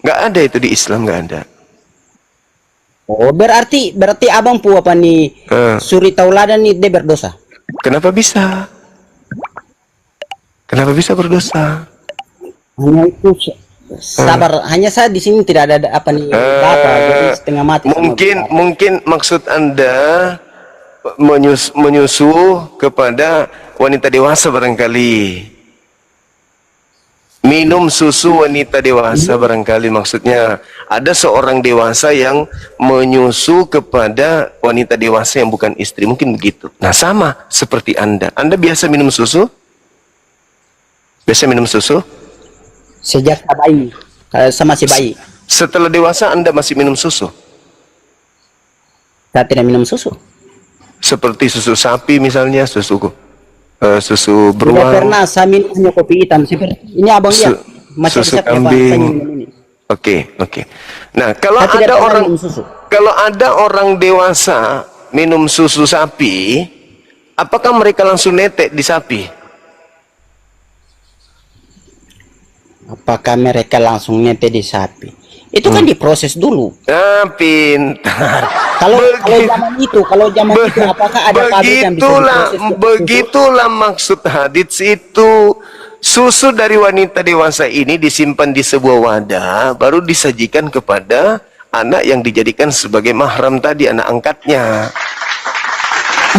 Nggak ada itu di Islam, nggak ada. Oh, berarti abang pu apa nih suri tauladan nih dia berdosa. Kenapa bisa? Kenapa bisa berdosa? Hanya itu sabar, hanya saya di sini tidak ada apa nih data, jadi setengah mati. Mungkin maksud Anda menyusu kepada wanita dewasa barangkali. Minum susu wanita dewasa barangkali maksudnya. Ada seorang dewasa yang menyusu kepada wanita dewasa yang bukan istri, mungkin begitu. Nah, sama seperti Anda. Anda biasa minum susu? Biasa minum susu? Sejak bayi, sama si bayi. Setelah dewasa Anda masih minum susu? Saya tidak minum susu. Seperti susu sapi misalnya, susu Tidak beruang. pernah saya minum hanya kopi hitam. Seperti ini abang lihat masih Susu resepnya, Pak. Saya kambing. minum ini. Oke. Nah, kalau Saya tidak ada pernah orang minum susu. kalau ada orang dewasa minum susu sapi, apakah mereka langsung netek di sapi? Apakah mereka langsung nete di sapi? Itu kan diproses dulu. Ah, pintar. Kalau zaman itu apakah ada pabrik yang bisa diproses? Begitulah maksud hadits itu. Susu dari wanita dewasa ini disimpan di sebuah wadah, baru disajikan kepada anak yang dijadikan sebagai mahram tadi, anak angkatnya.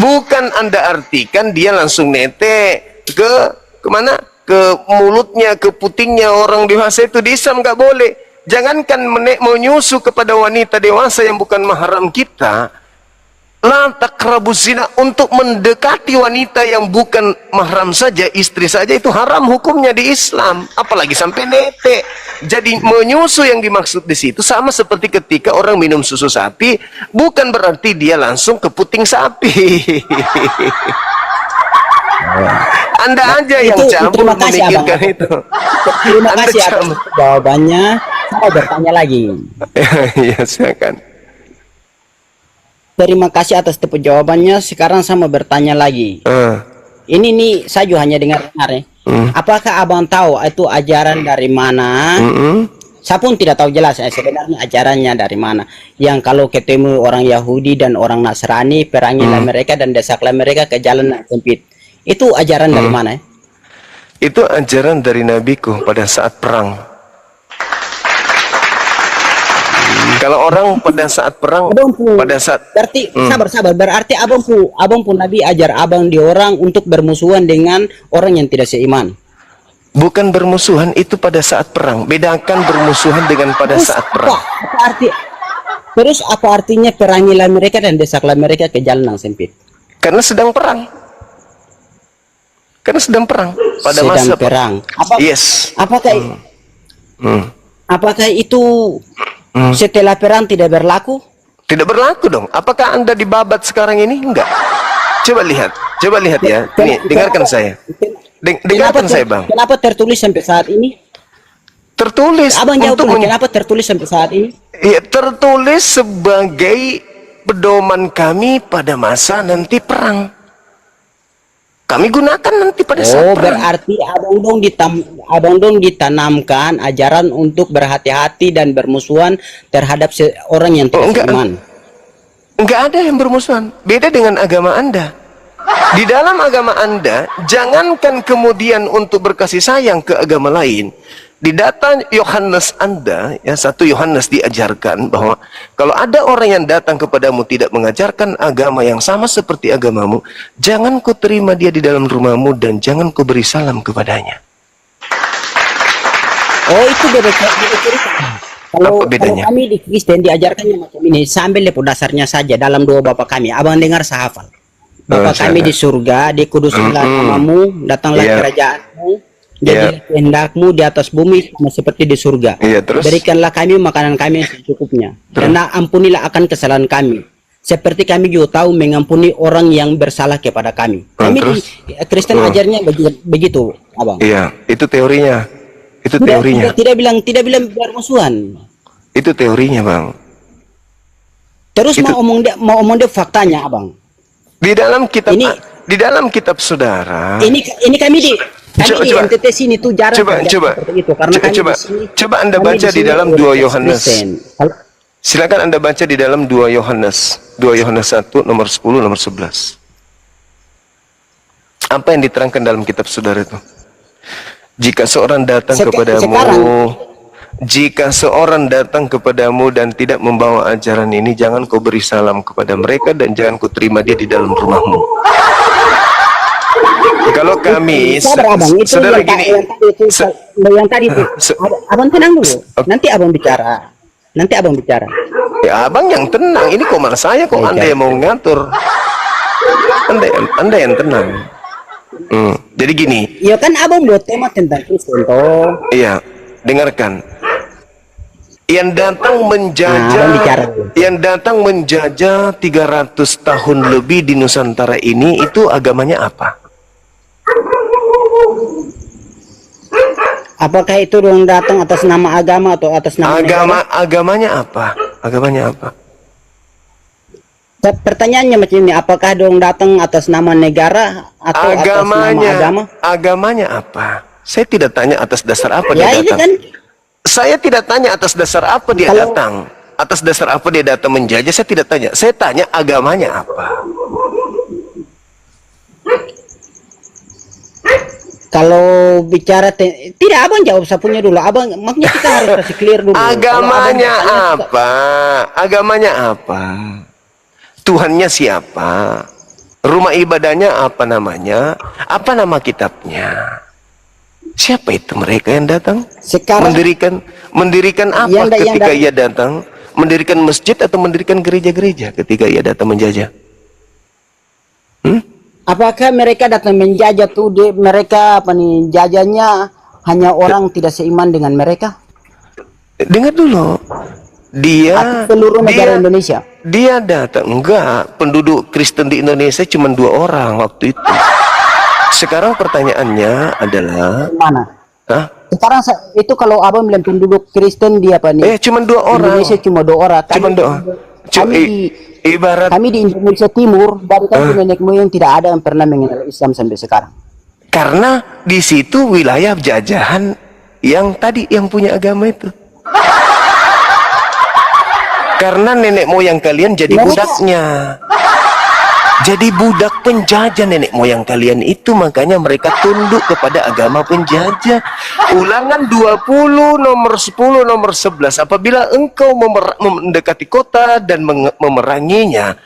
Bukan Anda artikan dia langsung nete ke kemana? Ke mulutnya, ke putingnya orang dewasa itu. Di Islam nggak boleh. Jangankan menyusu kepada wanita dewasa yang bukan mahram kita, la taqrabuz zina, untuk mendekati wanita yang bukan mahram saja, istri saja, itu haram hukumnya di Islam, apalagi sampai nete. Jadi menyusu yang dimaksud di situ sama seperti ketika orang minum susu sapi, bukan berarti dia langsung ke puting sapi. Anda aja yang cabul memikirkan itu. Terima kasih atas jawabannya. Saya bertanya lagi. Ya, silakan. Terima kasih atas jawabannya. Sekarang saya mau bertanya lagi. Ini nih saya juga hanya dengar-dengar ya. Apakah abang tahu itu ajaran dari mana? Saya pun tidak tahu jelas sebenarnya ajarannya dari mana. Yang kalau ketemu orang Yahudi dan orang Nasrani, perangilah mereka dan desaklah mereka ke jalan yang sempit. Itu ajaran dari mana ya? Itu ajaran dari nabiku pada saat perang. Kalau orang pada saat perang, pada saat berarti sabar, berarti abang pun Nabi ajar abang di orang untuk bermusuhan dengan orang yang tidak seiman. Bukan bermusuhan, itu pada saat perang. Bedakan bermusuhan dengan pada saat perang. Terus apa artinya perangilah mereka dan desaklah mereka ke jalan yang sempit? Karena sedang perang. Karena sedang perang pada masa perang. Yes. Apakah itu setelah perang tidak berlaku? Tidak berlaku dong. Apakah Anda dibabat sekarang ini? Enggak. Coba lihat ya. Nih, dengarkan saya. Dengarkan saya, Bang. Kenapa tertulis sampai saat ini? Tertulis. Abang jawab dulu, kenapa tertulis sampai saat ini? Ya, tertulis sebagai pedoman kami pada masa nanti perang. Kami gunakan nanti pada saat perang. Berarti abang dong ditanamkan ajaran untuk berhati-hati dan bermusuhan terhadap orang yang tidak beriman. Enggak ada yang bermusuhan. Beda dengan agama Anda. Di dalam agama Anda, jangankan kemudian untuk berkasih sayang ke agama lain. Di data Yohanes Anda, ya 1 Yohanes diajarkan bahwa kalau ada orang yang datang kepadamu tidak mengajarkan agama yang sama seperti agamamu, jangan kau terima dia di dalam rumahmu dan jangan kau beri salam kepadanya. Oh, itu beda cerita. Kalau kami di Kristen diajarkannya macam ini, sambil lepo dasarnya saja dalam doa Bapa kami. Abang dengar sahafal. Bapa kami di surga, dikuduskanlah namamu, datanglah kerajaanmu. Jadi kehendakmu di atas bumi sama seperti di surga. Berikanlah kami makanan kami yang secukupnya. Dan ampunilah akan kesalahan kami. Seperti kami juga tahu mengampuni orang yang bersalah kepada kami. Kami di Kristen ajarnya begitu, abang. Iya, itu teorinya. Itu teorinya. Tidak bilang bermusuhan. Itu teorinya, Bang. Terus mau omong dia faktanya, abang. Di dalam kitab saudara. Ini kami Kami di NTT sini tuh jarang terjadi seperti itu karena kami di sini, coba Anda kami baca di sini dalam 2 mayoritas Yohanes. Kristen. Silakan Anda baca di dalam 2 Yohanes. 2 Yohanes 1 nomor 10 nomor 11. Apa yang diterangkan dalam kitab saudara itu? Jika seorang datang kepadamu dan tidak membawa ajaran ini, jangan kau beri salam kepada mereka dan jangan kau terima dia di dalam rumahmu. Kalau kami, saudara gini, yang tadi itu, abang tenang dulu. Nanti abang bicara. Ya abang yang tenang. Ini kok malah saya kok Anda yang mau ngatur. Anda yang tenang. Jadi gini. Ya kan abang buat tema tentang Kristen toh. Iya, dengarkan. Yang datang menjajah 300 tahun lebih di Nusantara ini, itu agamanya apa? Apakah itu dong datang atas nama agama atau atas nama negara? Agamanya apa? Pertanyaannya macam ini, apakah dong datang atas nama negara atau atas nama agama? Agamanya apa? Saya tidak tanya atas dasar apa dia datang. Kan? Saya tidak tanya atas dasar apa dia datang. Atas dasar apa dia datang menjajah, saya tidak tanya. Saya tanya agamanya apa. Kalau bicara tidak, abang jawab sapunya dulu. Abang, makanya kita harus kasih clear dulu. Agamanya apa? Agamanya apa? Tuhannya siapa? Rumah ibadahnya apa namanya? Apa nama kitabnya? Siapa itu mereka yang datang? Sekarang mendirikan apa ketika ia datang? Mendirikan masjid atau mendirikan gereja-gereja ketika ia datang menjajah? Apakah mereka datang menjajah tuh mereka jajahnya hanya orang tidak seiman dengan mereka? Dengar dulu. Seluruh negara Indonesia. Dia datang, enggak, penduduk Kristen di Indonesia cuma 2 orang waktu itu. Sekarang pertanyaannya adalah mana? Sekarang itu kalau abang bilang penduduk Kristen dia cuma 2 orang. Indonesia cuma 2 orang. Kami di Indonesia Timur dari nenek moyang tidak ada yang pernah mengenal Islam sampai sekarang. Karena di situ wilayah jajahan yang tadi yang punya agama itu. Karena nenek moyang kalian jadi budaknya. Jadi budak penjajah nenek moyang kalian itu, makanya mereka tunduk kepada agama penjajah. Ulangan 20 nomor 10 nomor 11. Apabila engkau mendekati kota dan memeranginya,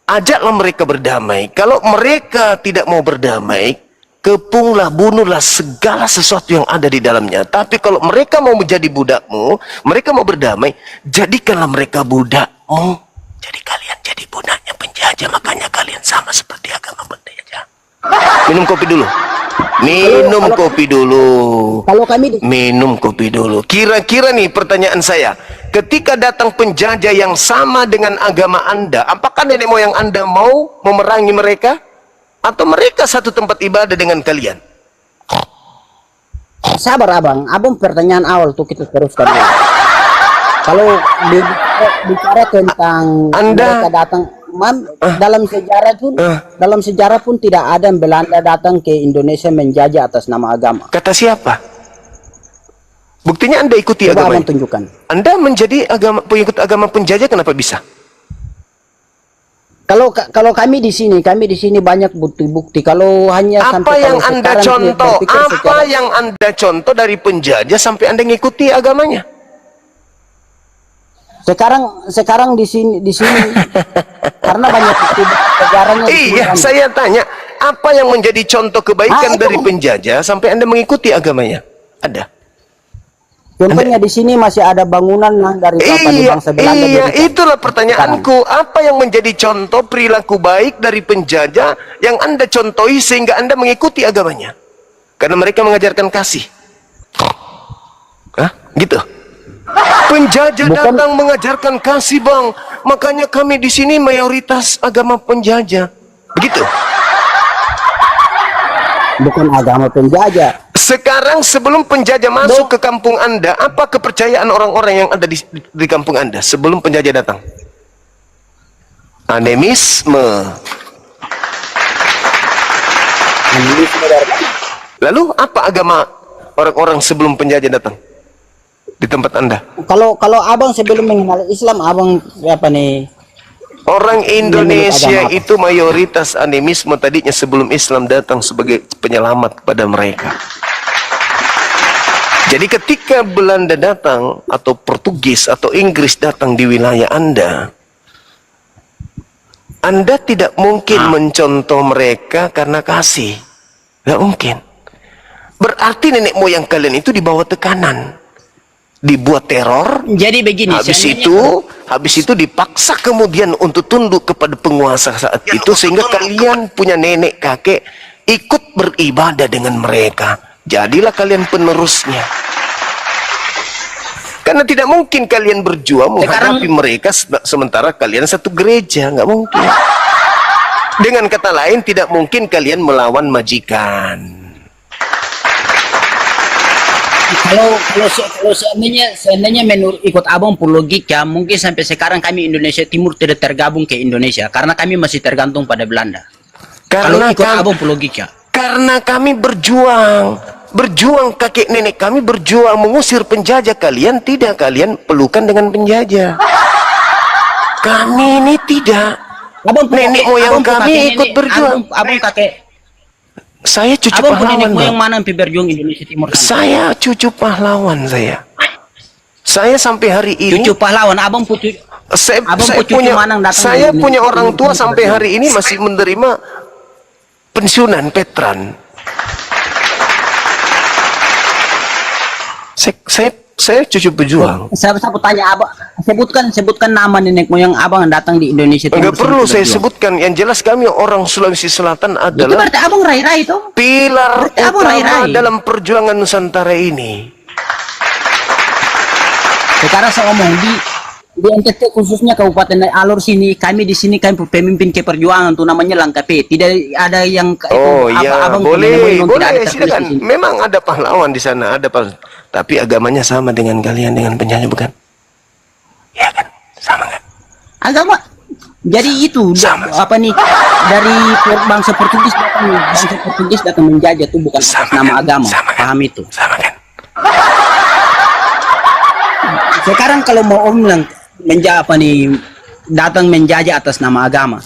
ajaklah mereka berdamai. Kalau mereka tidak mau berdamai, kepunglah, bunuhlah segala sesuatu yang ada di dalamnya. Tapi kalau mereka mau menjadi budakmu, mereka mau berdamai, jadikanlah mereka budakmu. Jadi kalian jadi budaknya penjajah, makanya kalian sama seperti agama penjajah. Minum kopi dulu. Minum kopi dulu. Kira-kira nih pertanyaan saya, ketika datang penjajah yang sama dengan agama Anda, apakah nenek moyang Anda mau memerangi mereka? Atau mereka satu tempat ibadah dengan kalian? Sabar abang pertanyaan awal tuh kita teruskan dulu. Kalau bicara tentang mereka datang, dalam sejarah pun tidak ada yang Belanda datang ke Indonesia menjajah atas nama agama. Kata siapa? Buktinya Anda ikuti agama. Abang tunjukkan. Anda menjadi pengikut agama penjajah, kenapa bisa? Kalau kami di sini banyak bukti-bukti. Kalau hanya apa yang Anda contoh? Apa yang Anda contoh dari penjajah sampai Anda ngikuti agamanya? Sekarang di sini karena banyak bukti sejarahnya. Iya, saya tanya, apa yang menjadi contoh kebaikan dari penjajah sampai Anda mengikuti agamanya? Ada. Contohnya di sini masih ada bangunan dari bangsa Belanda. Iya, itulah pertanyaanku. Apa yang menjadi contoh perilaku baik dari penjajah yang Anda contohi sehingga Anda mengikuti agamanya? Karena mereka mengajarkan kasih. Hah? Gitu. Penjajah datang mengajarkan kasih, Bang. Makanya kami di sini mayoritas agama penjajah. Begitu. Bukan agama penjajah. Sekarang sebelum penjajah masuk ke kampung Anda, apa kepercayaan orang-orang yang ada di kampung Anda sebelum penjajah datang? Animisme. Lalu apa agama orang-orang sebelum penjajah datang di tempat Anda? Kalau abang sebelum mengenal Islam, abang apa nih? Orang Indonesia agama apa? itu mayoritas animisme tadinya sebelum Islam datang sebagai penyelamat kepada mereka. Jadi ketika Belanda datang atau Portugis atau Inggris datang di wilayah Anda tidak mungkin mencontoh mereka karena kasih. Nggak mungkin. Berarti nenek moyang kalian itu dibawa tekanan. Dibuat teror. Jadi begini. Habis itu dipaksa kemudian untuk tunduk kepada penguasa saat itu. Sehingga kalian punya nenek kakek ikut beribadah dengan mereka. Jadilah kalian penerusnya. Karena tidak mungkin kalian berjuang menghadapi mereka sementara kalian satu gereja, nggak mungkin. Dengan kata lain, tidak mungkin kalian melawan majikan. Kalau seandainya menurut ikut abang pun logika, mungkin sampai sekarang kami Indonesia Timur tidak tergabung ke Indonesia karena kami masih tergantung pada Belanda. Kalau ikut abang pun logika. Karena kami berjuang kakek nenek kami berjuang mengusir penjajah, kalian tidak, kalian pelukan dengan penjajah. Kami ini tidak. Nenek moyang kami ikut berjuang. Abang kakek. Saya cucu abang pahlawan. Nenek moyang mana yang berjuang Indonesia Timur? Saya cucu pahlawan saya. Saya sampai hari ini. Cucu pahlawan, abang punya. Saya punya orang tua sampai hari ini masih menerima pensiunan veteran. Saya cucu pejuang. Saya tanya abang, sebutkan nama nenek moyang abang yang datang di Indonesia Timur. Enggak perlu saya sebutkan. Yang jelas kami orang Sulawesi Selatan adalah. Itu berarti abang rai-rai itu. Pilar utama dalam perjuangan Nusantara ini. Sekarang saya ngomong di NTT khususnya Kabupaten Alor sini, kami di sini kami pemimpin ke perjuangan tuh namanya Langkape. Tidak ada yang abang boleh silakan. Memang ada pahlawan di sana, ada tapi agamanya sama dengan kalian, dengan penjajah bukan? Ya kan? Sama kan? Agama. Jadi itu sama. Apa nih dari bangsa Portugis datang menjajah tuh bukan sama nama kan? Agama. Sama paham kan? Itu. Sama kan? Sekarang kalau mau om bilang datang menjajah atas nama agama.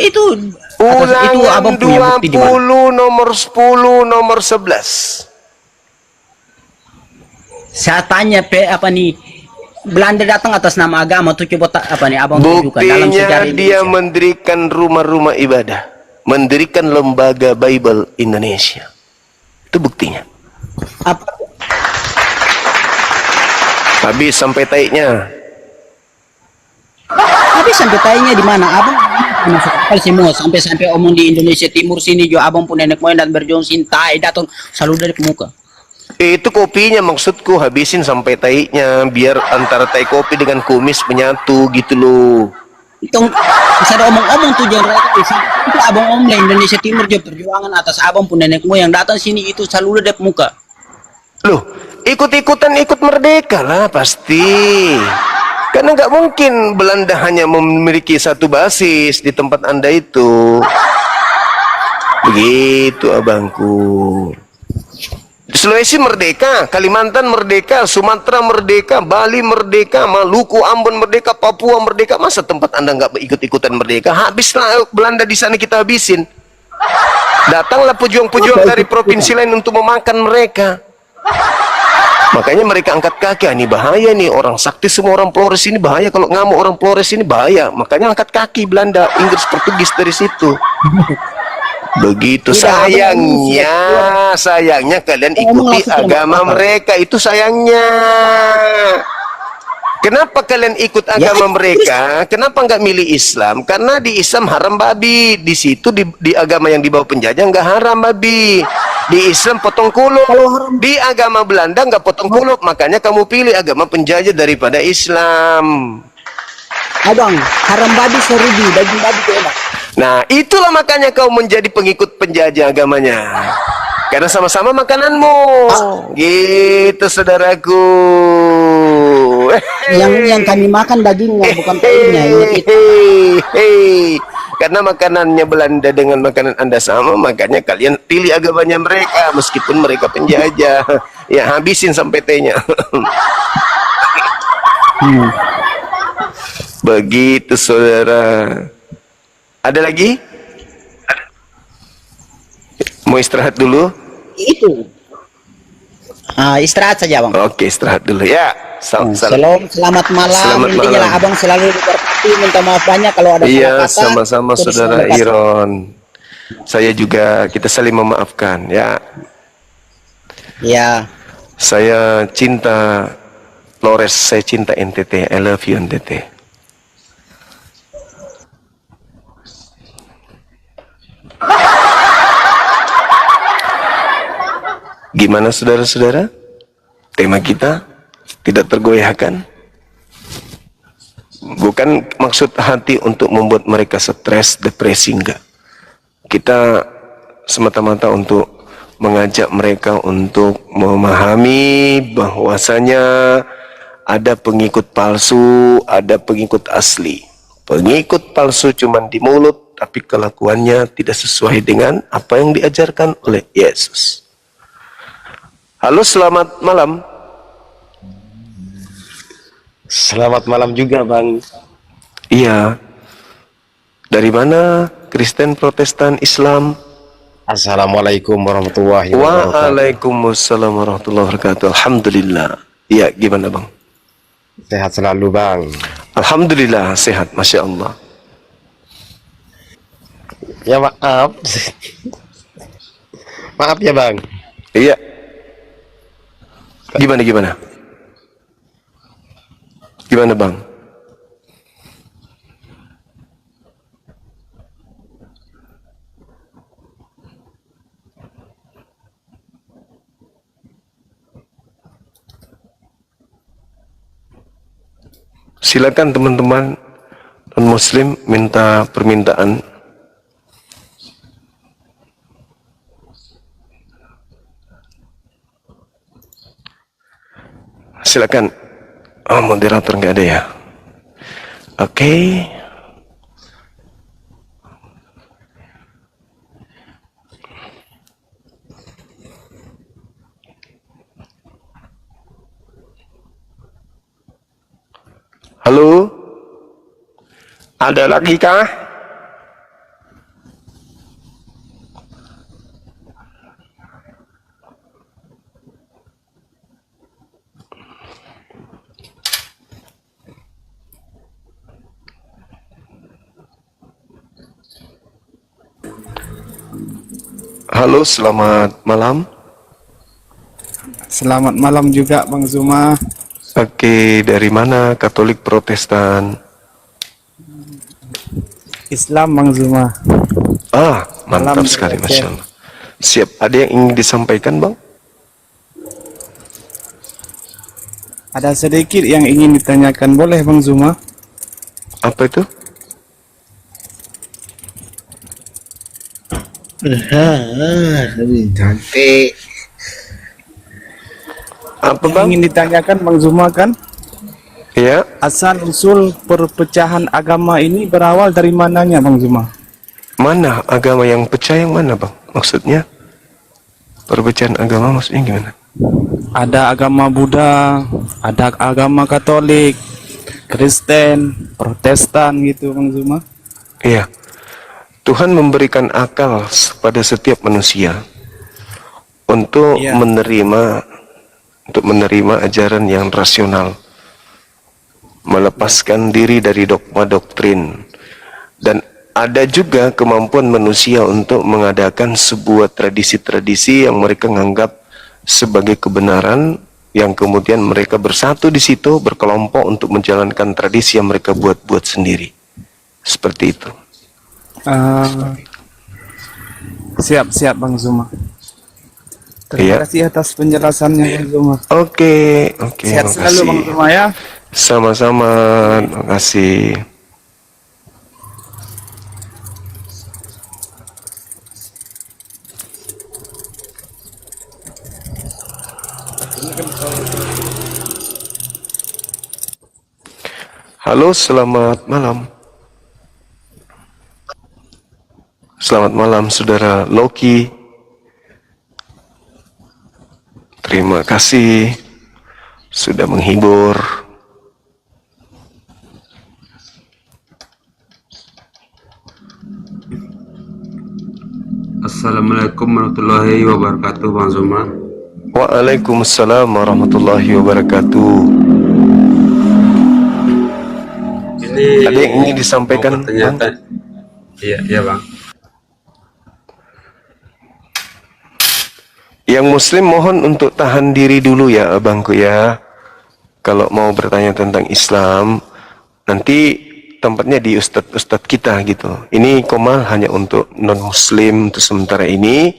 Itu abang punya bukti di mana? Nomor 10, nomor 11. Saya tanya Belanda datang atas nama agama tuh coba abang tunjukkan dalam Buktinya sejarah Indonesia. Dia mendirikan rumah-rumah ibadah, mendirikan lembaga Bible Indonesia. Itu buktinya. Apa? Habis sampai taiknya. Habis sampai taiknya di mana? Abang masuk akal semua sampai omong di Indonesia Timur sini juga abang pun nenek moyang dan berjuang sintai datang selalu dari pemuka. Itu kopinya maksudku, habisin sampai taiknya biar antara tai kopi dengan kumis menyatu gitu loh. Itu bisa ada omong-omong tuh jangan itu abang om Indonesia Timur juga perjuangan atas abang pun nenek moyang datang sini itu selalu dari pemuka. Loh, ikut-ikutan ikut merdeka lah pasti. Karena nggak mungkin Belanda hanya memiliki satu basis di tempat Anda itu. Begitu abangku. Sulawesi merdeka, Kalimantan merdeka, Sumatera merdeka, Bali merdeka, Maluku, Ambon merdeka, Papua merdeka. Masa tempat Anda nggak ikut-ikutan merdeka? Habislah Belanda di sana kita habisin. Datanglah pejuang-pejuang dari provinsi lain untuk memakan mereka. Makanya mereka angkat kaki. Ini bahaya nih, orang sakti semua orang Flores ini bahaya. Kalau ngamuk orang Flores ini bahaya. Makanya angkat kaki Belanda, Inggris, Portugis dari situ. Begitu. Sayangnya kalian ikuti agama mereka. Itu sayangnya. Kenapa kalian ikut agama mereka? Kenapa nggak milih Islam? Karena di Islam haram babi. Di situ di agama yang dibawa penjajah nggak haram babi. Di Islam potong kulup. Di agama Belanda nggak potong kulup. Makanya kamu pilih agama penjajah daripada Islam. Abang, haram babi serudi, daging babi itu enak. Nah, itulah makanya kau menjadi pengikut penjajah agamanya. Karena sama-sama makananmu. Gitu, saudaraku. Yang kami makan dagingnya, bukan tahunya. Karena makanannya Belanda dengan makanan Anda sama, makanya kalian pilih agamanya mereka meskipun mereka penjajah. Ya, habisin sampai T-nya. Begitu saudara. Ada lagi? Mau istirahat dulu? Itu. Istirahat saja, Bang. Oke, istirahat dulu ya. Selamat malam. Selamat Intinya lah malam. Abang selalu diberkati. Minta maaf banyak kalau ada salah Iya, kata. sama-sama Terus saudara berkata. Iron. Saya juga, kita saling memaafkan ya. Ya. Saya cinta Flores, saya cinta NTT. I love you NTT. Gimana saudara-saudara? Tema kita tidak tergoyahkan? Bukan maksud hati untuk membuat mereka stres, depresi, enggak. Kita semata-mata untuk mengajak mereka untuk memahami bahwasanya ada pengikut palsu, ada pengikut asli. Pengikut palsu cuman di mulut, tapi kelakuannya tidak sesuai dengan apa yang diajarkan oleh Yesus. Halo, selamat malam. Selamat malam juga, Bang. Iya. Dari mana? Kristen, Protestan, Islam? Assalamualaikum warahmatullahi wabarakatuh. Waalaikumsalam warahmatullahi wabarakatuh. Alhamdulillah. Iya, gimana Bang? Sehat selalu, Bang. Alhamdulillah, sehat. Masya Allah. Ya, maaf. Maaf ya, Bang. Iya. Gimana? Gimana Bang? Silakan teman-teman non-muslim minta permintaan. Silakan. Oh, moderator nggak ada ya? Oke. Halo? Ada lagi kah? Halo, selamat malam. Selamat malam juga Bang Zuma. Oke, dari mana? Katolik, Protestan? Islam Bang Zuma. Ah, mantap Malam, sekali, Oke. Masya Allah. Siap, ada yang ingin disampaikan Bang? Ada sedikit yang ingin ditanyakan, boleh Bang Zuma? Apa itu? Cantik. Apa Yang Bang? ingin ditanyakan Bang Zuma kan, Ya, asal usul perpecahan agama ini berawal dari mananya Bang Zuma? mana agama yang pecah yang mana Bang? Maksudnya? Perpecahan agama maksudnya gimana? Ada agama Buddha, ada agama Katolik, Kristen, Protestan gitu Bang Zuma. Iya. Tuhan memberikan akal pada setiap manusia untuk Iya. menerima ajaran yang rasional, melepaskan diri dari dogma doktrin, dan ada juga kemampuan manusia untuk mengadakan sebuah tradisi-tradisi yang mereka menganggap sebagai kebenaran, yang kemudian mereka bersatu di situ, berkelompok untuk menjalankan tradisi yang mereka buat-buat sendiri. Seperti itu. Siap Bang Zuma. Iya. Terima kasih atas penjelasannya Bang Zuma. Oke, Sehat selalu Bang makasih. Zuma ya. Sama-sama, terima kasih. Halo, selamat malam. Selamat malam saudara Loki. Terima kasih sudah menghibur. Assalamualaikum warahmatullahi wabarakatuh, Bang Zuma. Waalaikumsalam warahmatullahi wabarakatuh. Ini Ada yang ingin disampaikan, mau pertanyaan. Iya, Bang. Yang muslim mohon untuk tahan diri dulu ya abangku ya. Kalau mau bertanya tentang Islam, nanti tempatnya di ustadz kita gitu. Ini Komal hanya untuk non muslim untuk sementara ini.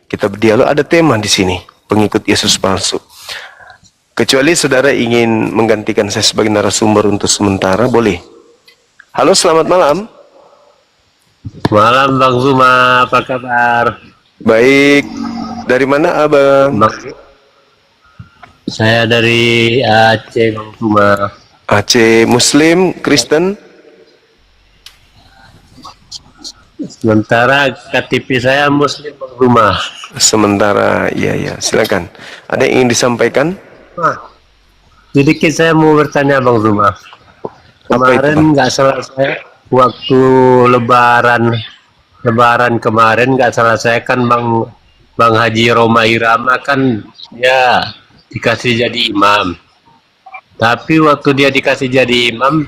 Kita berdialog, ada tema di sini, pengikut Yesus palsu. Kecuali saudara ingin menggantikan saya sebagai narasumber untuk sementara, boleh. Halo, selamat malam. Malam Bang Zuma, apa kabar? Baik. Dari mana abang? Saya dari Aceh Bang Zuma. Aceh, Muslim, Kristen? Sementara KTP saya Muslim Bang Zuma. Sementara, iya, silakan. Ada yang ingin disampaikan? Sedikit saya mau bertanya Bang Zuma. Kemarin nggak salah saya waktu Lebaran kemarin nggak salah saya kan Bang Haji Roma Irama kan ya dikasih jadi imam. Tapi waktu dia dikasih jadi imam,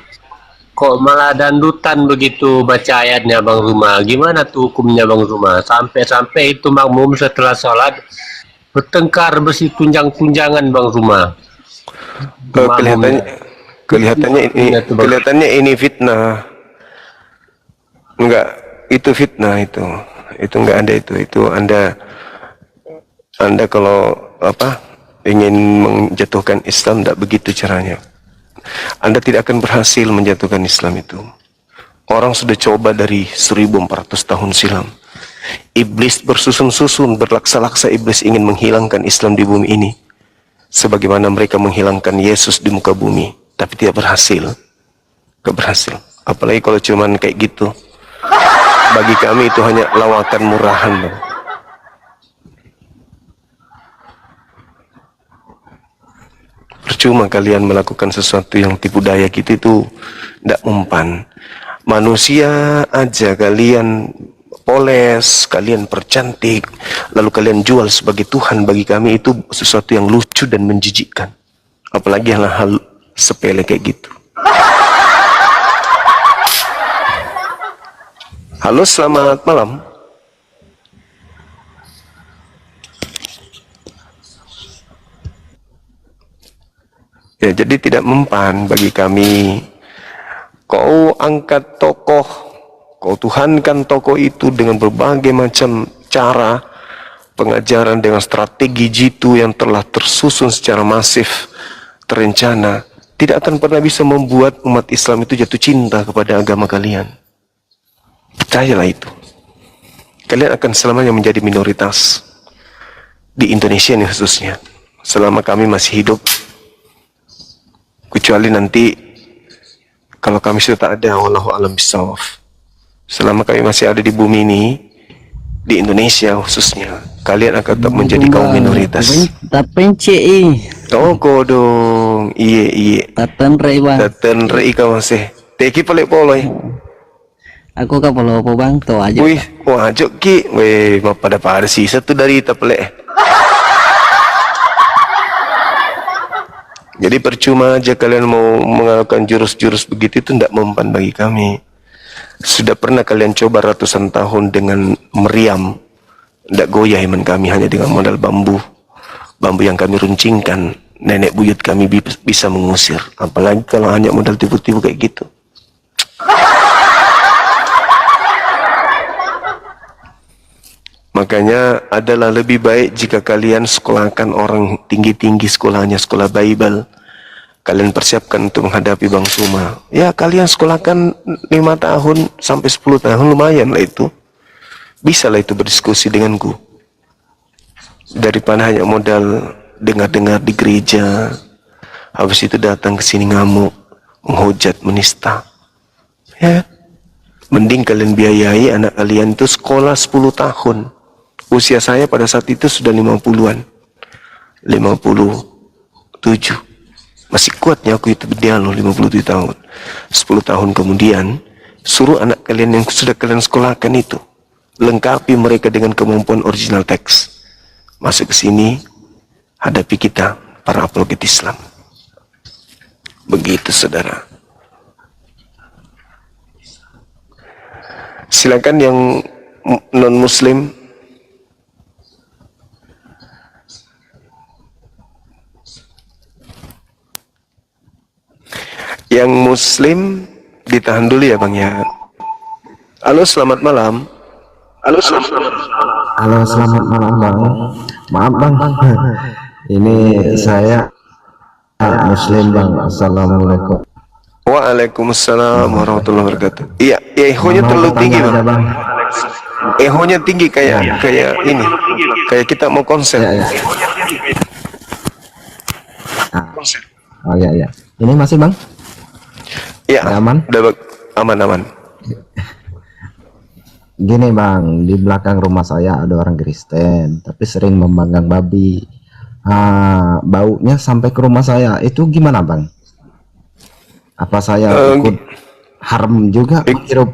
kok malah dandutan begitu baca ayatnya Bang Zuma. Gimana tuh hukumnya Bang Zuma? Sampai-sampai itu makmum setelah sholat bertengkar besi tunjang-tunjangan Bang Zuma. Kelihatannya ini fitnah. Enggak, itu fitnah itu. Itu enggak ada itu. Itu Anda kalau ingin menjatuhkan Islam, tidak begitu caranya. Anda tidak akan berhasil menjatuhkan Islam itu. Orang sudah coba dari 1400 tahun silam. Iblis bersusun-susun, berlaksa-laksa iblis ingin menghilangkan Islam di bumi ini. Sebagaimana mereka menghilangkan Yesus di muka bumi. Tapi tidak berhasil. Tidak berhasil. Apalagi kalau cuman kayak gitu. Bagi kami itu hanya lawakan murahan. Percuma kalian melakukan sesuatu yang tipu daya gitu, itu tidak mempan. Manusia aja kalian poles, kalian percantik, lalu kalian jual sebagai Tuhan, bagi kami itu sesuatu yang lucu dan menjijikkan. Apalagi hal-hal sepele kayak gitu. Halo, selamat malam. Ya, jadi tidak mempan bagi kami. Kau angkat tokoh, kau tuhankan tokoh itu dengan berbagai macam cara pengajaran, dengan strategi jitu yang telah tersusun secara masif, terencana, tidak akan pernah bisa membuat umat Islam itu jatuh cinta kepada agama kalian. Percayalah itu. Kalian akan selamanya menjadi minoritas di Indonesia ini khususnya, selama kami masih hidup. Kecuali nanti kalau kami sudah tak ada, wallahu alam bisawab. Selama kami masih ada di bumi ini, di Indonesia khususnya, kalian akan tetap menjadi kaum minoritas. Tapi Toko dong, iye. Tatan rei bang. Tatan rei ka masih. Teki pelik poloy. Aku ka polo po bang to aja. Wih, wajok ki, weh, pada sih satu dari tapelek. Jadi percuma aja kalian mau menggunakan jurus-jurus begitu, itu tidak mempan bagi kami. Sudah pernah kalian coba ratusan tahun dengan meriam, tidak goyah iman kami hanya dengan modal bambu yang kami runcingkan. Nenek buyut kami bisa mengusir, apalagi kalau hanya modal tipu-tipu kayak gitu. Makanya adalah lebih baik jika kalian sekolahkan orang tinggi-tinggi sekolahnya, sekolah Bible. Kalian persiapkan untuk menghadapi Bang Suma. Ya, kalian sekolahkan 5 tahun sampai 10 tahun, lumayan lah itu. Bisa lah itu berdiskusi denganku. Daripada hanya modal dengar-dengar di gereja, habis itu datang ke sini ngamuk, menghujat, menista. Ya, Mending kalian biayai anak kalian itu sekolah 10 tahun. Usia saya pada saat itu sudah 50-an. 57. Masih kuatnya aku itu berdialog 57 tahun. 10 tahun kemudian, suruh anak kalian yang sudah kalian sekolahkan itu, lengkapi mereka dengan kemampuan original teks. Masuk ke sini, hadapi kita, para apologet Islam. Begitu, saudara. Silakan yang non-muslim. Yang muslim ditahan dulu ya Bang ya. Halo, selamat malam. Halo, selamat malam. Halo, selamat malam Bang. Maaf Bang, ini saya Muslim Bang. Assalamualaikum. Waalaikumsalam warahmatullahi wabarakatuh. Iya, ehonya terlalu tinggi Bang. Ehonya tinggi kayak ini, kayak kita mau konser. Ya. Oh ya. Ini masih Bang? Ya, aman? Udah aman. Gini Bang, di belakang rumah saya ada orang Kristen, tapi sering membanggang babi. Baunya sampai ke rumah saya. Itu gimana Bang? Apa saya ikut haram juga menghirup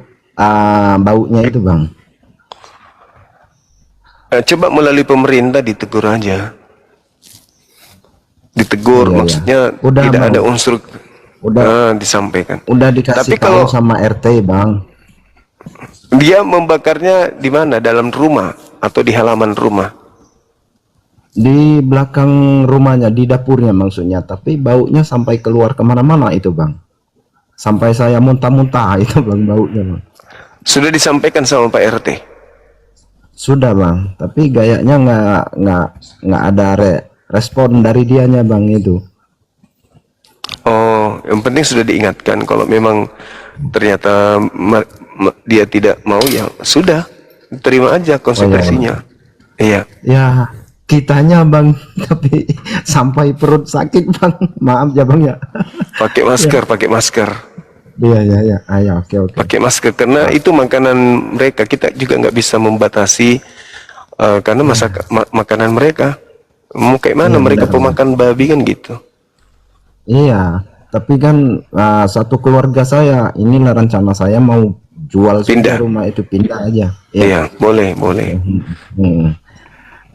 baunya itu Bang? Coba melalui pemerintah ditegur aja. Ditegur, Iya. maksudnya Udah, tidak Bang. ada unsur disampaikan. Udah dikasih Tapi kalau tahu sama RT Bang. dia membakarnya di mana? Dalam rumah atau di halaman rumah? Di belakang rumahnya, di dapurnya maksudnya, tapi baunya sampai keluar kemana-mana itu Bang. Sampai saya muntah-muntah itu Bang, baunya Bang. Sudah disampaikan sama Pak RT? Sudah Bang, tapi gayanya nggak ada respon dari dianya Bang itu. Oh, yang penting sudah diingatkan. Kalau memang ternyata dia tidak mau, ya sudah, terima aja konsekuensinya. Iya. Ya, kitanya Bang, tapi sampai perut sakit Bang. Maaf ya Bang ya. Pakai masker, pakai masker. Iya. Ayo, oke. Pakai masker karena itu makanan mereka. Kita juga nggak bisa membatasi karena makanan mereka. Mau kayak mana mereka pemakan babi kan gitu. Iya, tapi kan satu keluarga saya, inilah rencana saya mau jual Pindah. rumah itu, pindah aja. Iya, boleh.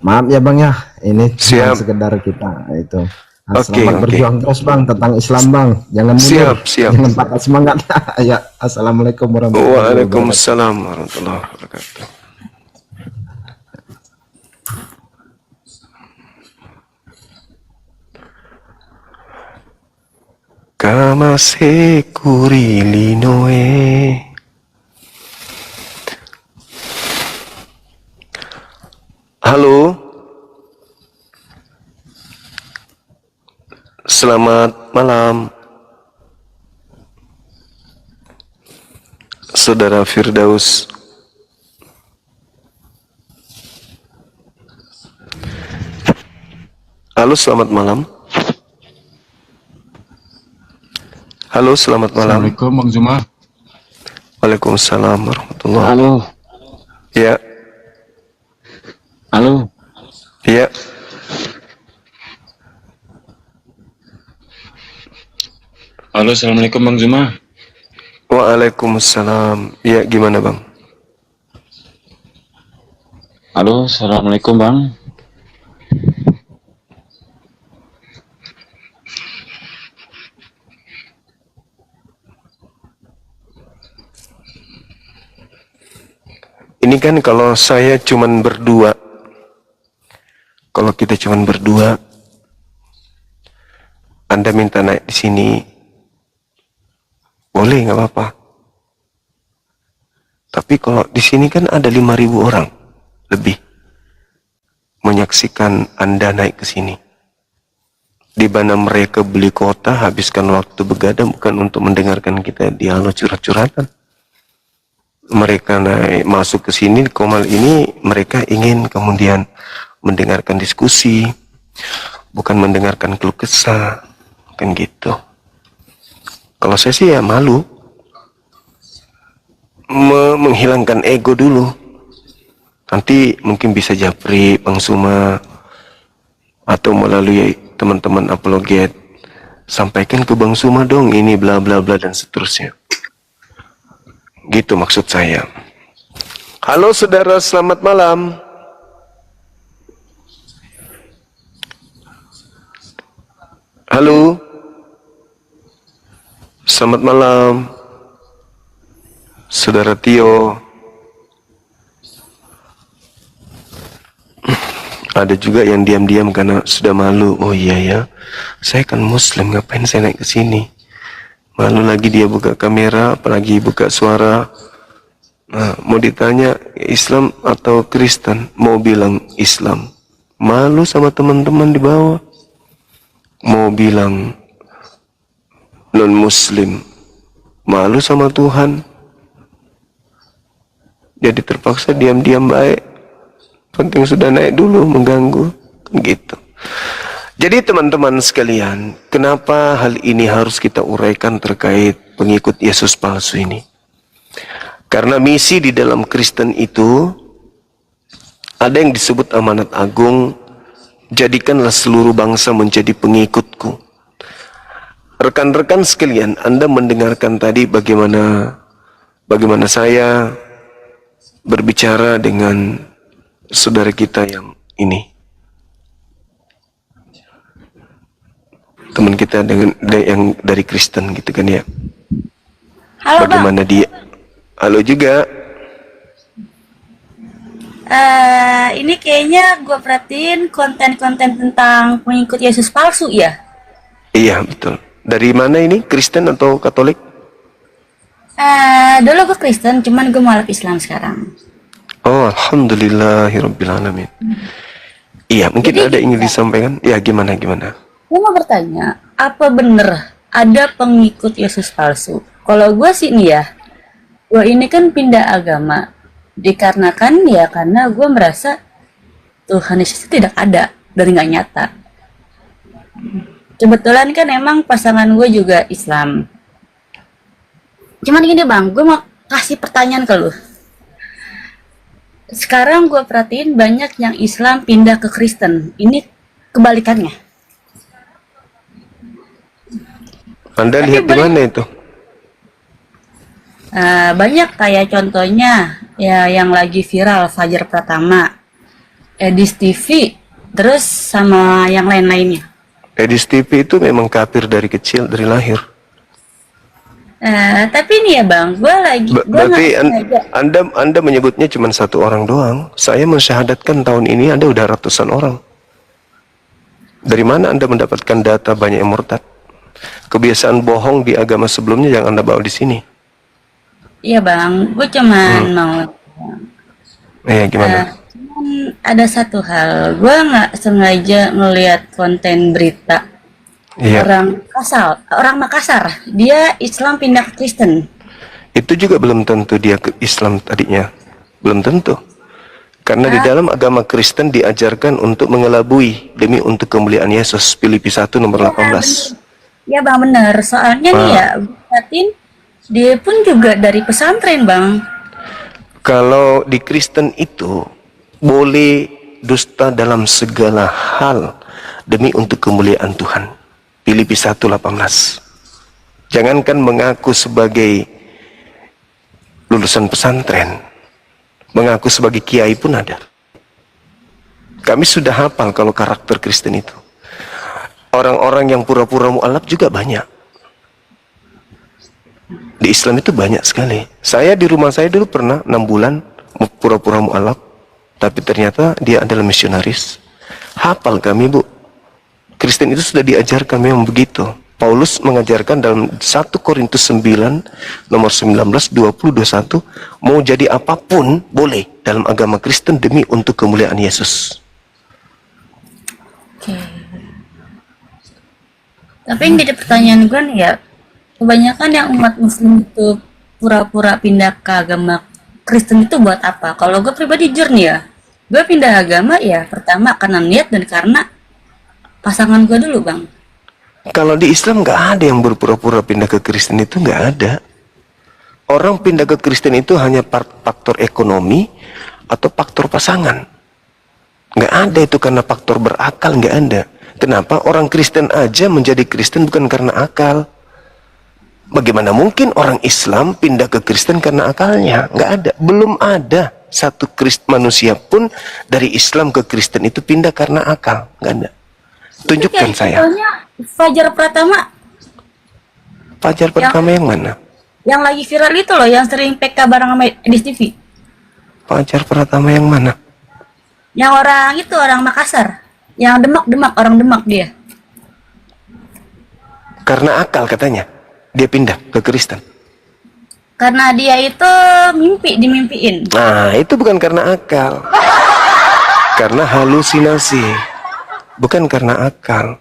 Maaf ya Bang ya, ini cuma Siap. sekedar kita itu. Oke. Selamat berjuang terus Bang tentang Islam Bang. Jangan mundur. Siap. Jangan patah semangat. Ya, assalamualaikum warahmatullahi wabarakatuh. Waalaikumsalam warahmatullahi wabarakatuh. Kama sekuri linoe. Halo. Selamat malam. Saudara Firdaus. Halo, selamat malam. Halo, selamat malam. Assalamualaikum Bang Zuma. Waalaikumsalam warahmatullahi. Halo. Ya, Halo. ya. Halo, Assalamualaikum Bang Zuma. Waalaikumsalam. Ya, gimana Bang? Halo, Assalamualaikum Bang. Ini kan kalau saya cuman berdua, kalau kita cuman berdua, Anda minta naik di sini, boleh nggak apa-apa. Tapi kalau di sini kan ada 5.000 orang lebih menyaksikan Anda naik ke sini. Di mana mereka beli kota, habiskan waktu begadang bukan untuk mendengarkan kita dialog curhat-curhatan. Mereka naik masuk ke sini, Komal ini mereka ingin kemudian mendengarkan diskusi, bukan mendengarkan keluh kesah, kan gitu. Kalau saya sih ya malu, menghilangkan ego dulu. Nanti mungkin bisa Japri, Bang Suma, atau melalui teman-teman apologet, sampaikan ke Bang Suma dong ini bla bla bla dan seterusnya. Gitu maksud saya. Halo saudara, selamat malam. Halo. Selamat malam. Saudara Tio. Ada juga yang diam-diam karena sudah malu. Oh iya ya, saya kan muslim, ngapain saya naik ke sini? Malu lagi dia buka kamera, apalagi buka suara. Nah, mau ditanya Islam atau Kristen, mau bilang Islam. Malu sama teman-teman di bawah. Mau bilang non-muslim, malu sama Tuhan. Jadi terpaksa diam-diam baik. Penting sudah naik dulu, mengganggu. Gitu. Jadi teman-teman sekalian, kenapa hal ini harus kita uraikan terkait pengikut Yesus palsu ini? Karena misi di dalam Kristen itu, ada yang disebut amanat agung, jadikanlah seluruh bangsa menjadi pengikutku. Rekan-rekan sekalian, Anda mendengarkan tadi bagaimana saya berbicara dengan saudara kita yang ini, teman kita yang dari Kristen gitu kan ya. Halo bagaimana Bang. dia, halo juga. Ini kayaknya gue perhatiin konten-konten tentang pengikut Yesus palsu ya. Iya betul. Dari mana ini, Kristen atau Katolik? Dulu gue Kristen, cuman gue mualaf Islam sekarang. Oh, alhamdulillahirobbilalamin. Iya, mungkin Jadi, ada ingin disampaikan. Ya, gimana? Gue mau bertanya, apa bener ada pengikut Yesus palsu? Kalau gue sih nih ya, gue ini kan pindah agama dikarenakan ya karena gue merasa Tuhan Yesus itu tidak ada dan nggak nyata. Kebetulan kan emang pasangan gue juga Islam. Cuman gini Bang, gue mau kasih pertanyaan ke lu. Sekarang gue perhatiin banyak yang Islam pindah ke Kristen. Ini kebalikannya. Anda lihat di mana itu? Banyak kayak contohnya ya yang lagi viral Fajar Pratama, Edis TV, terus sama yang lain-lainnya. Edis TV itu memang kafir dari kecil, dari lahir. Tapi ini ya Bang, Berarti Anda menyebutnya cuma satu orang doang. Saya mensyahadatkan tahun ini Anda udah ratusan orang. Dari mana Anda mendapatkan data banyak yang murtad? Kebiasaan bohong di agama sebelumnya yang Anda bawa di sini. Iya Bang, gue cuman mau. Gimana? Cuman ada satu hal, gue nggak sengaja ngelihat konten berita. Iya. Orang Makassar, dia Islam pindah ke Kristen. Itu juga belum tentu dia ke Islam tadinya. Belum tentu. Karena di dalam agama Kristen diajarkan untuk mengelabui demi untuk kemuliaan Yesus. Filipi 1 nomor 18. Ya Bang, bener. Soalnya nih ya, berarti dia pun juga dari pesantren Bang. Kalau di Kristen itu boleh dusta dalam segala hal demi untuk kemuliaan Tuhan. Filipi 1:18. Jangankan mengaku sebagai lulusan pesantren, mengaku sebagai kiai pun ada. Kami sudah hafal kalau karakter Kristen itu. Orang-orang yang pura-pura mu'alaf juga banyak. Di Islam itu banyak sekali. Saya di rumah saya dulu pernah 6 bulan pura-pura mu'alaf, tapi ternyata dia adalah misionaris. Hafal kami Bu. Kristen itu sudah diajarkan memang begitu. Paulus mengajarkan dalam 1 Korintus 9 nomor 19, 20, 21, mau jadi apapun boleh dalam agama Kristen demi untuk kemuliaan Yesus. Oke. Tapi yang jadi pertanyaan gue nih ya, kebanyakan yang umat Muslim itu pura-pura pindah ke agama Kristen itu buat apa? Kalau gue pribadi jujur nih ya, gue pindah agama ya pertama karena niat dan karena pasangan gue dulu Bang. Kalau di Islam nggak ada yang berpura-pura pindah ke Kristen, itu nggak ada. orang pindah ke Kristen itu hanya faktor ekonomi atau faktor pasangan. Nggak ada itu karena faktor berakal, nggak ada. Kenapa orang Kristen aja menjadi Kristen bukan karena akal? Bagaimana mungkin orang Islam pindah ke Kristen karena akalnya? Nggak ada. Belum ada satu manusia pun dari Islam ke Kristen itu pindah karena akal. Nggak ada. Tunjukkan saya. Contohnya Fajar Pratama. Fajar Pratama yang mana? Yang lagi viral itu loh, yang sering PK bareng sama Edis TV. Fajar Pratama yang mana? Yang orang itu, orang Makassar. Yang Demak, orang Demak dia. Karena akal katanya. Dia pindah ke Kristen. Karena dia itu dimimpiin. Nah, itu bukan karena akal. Karena halusinasi. Bukan karena akal.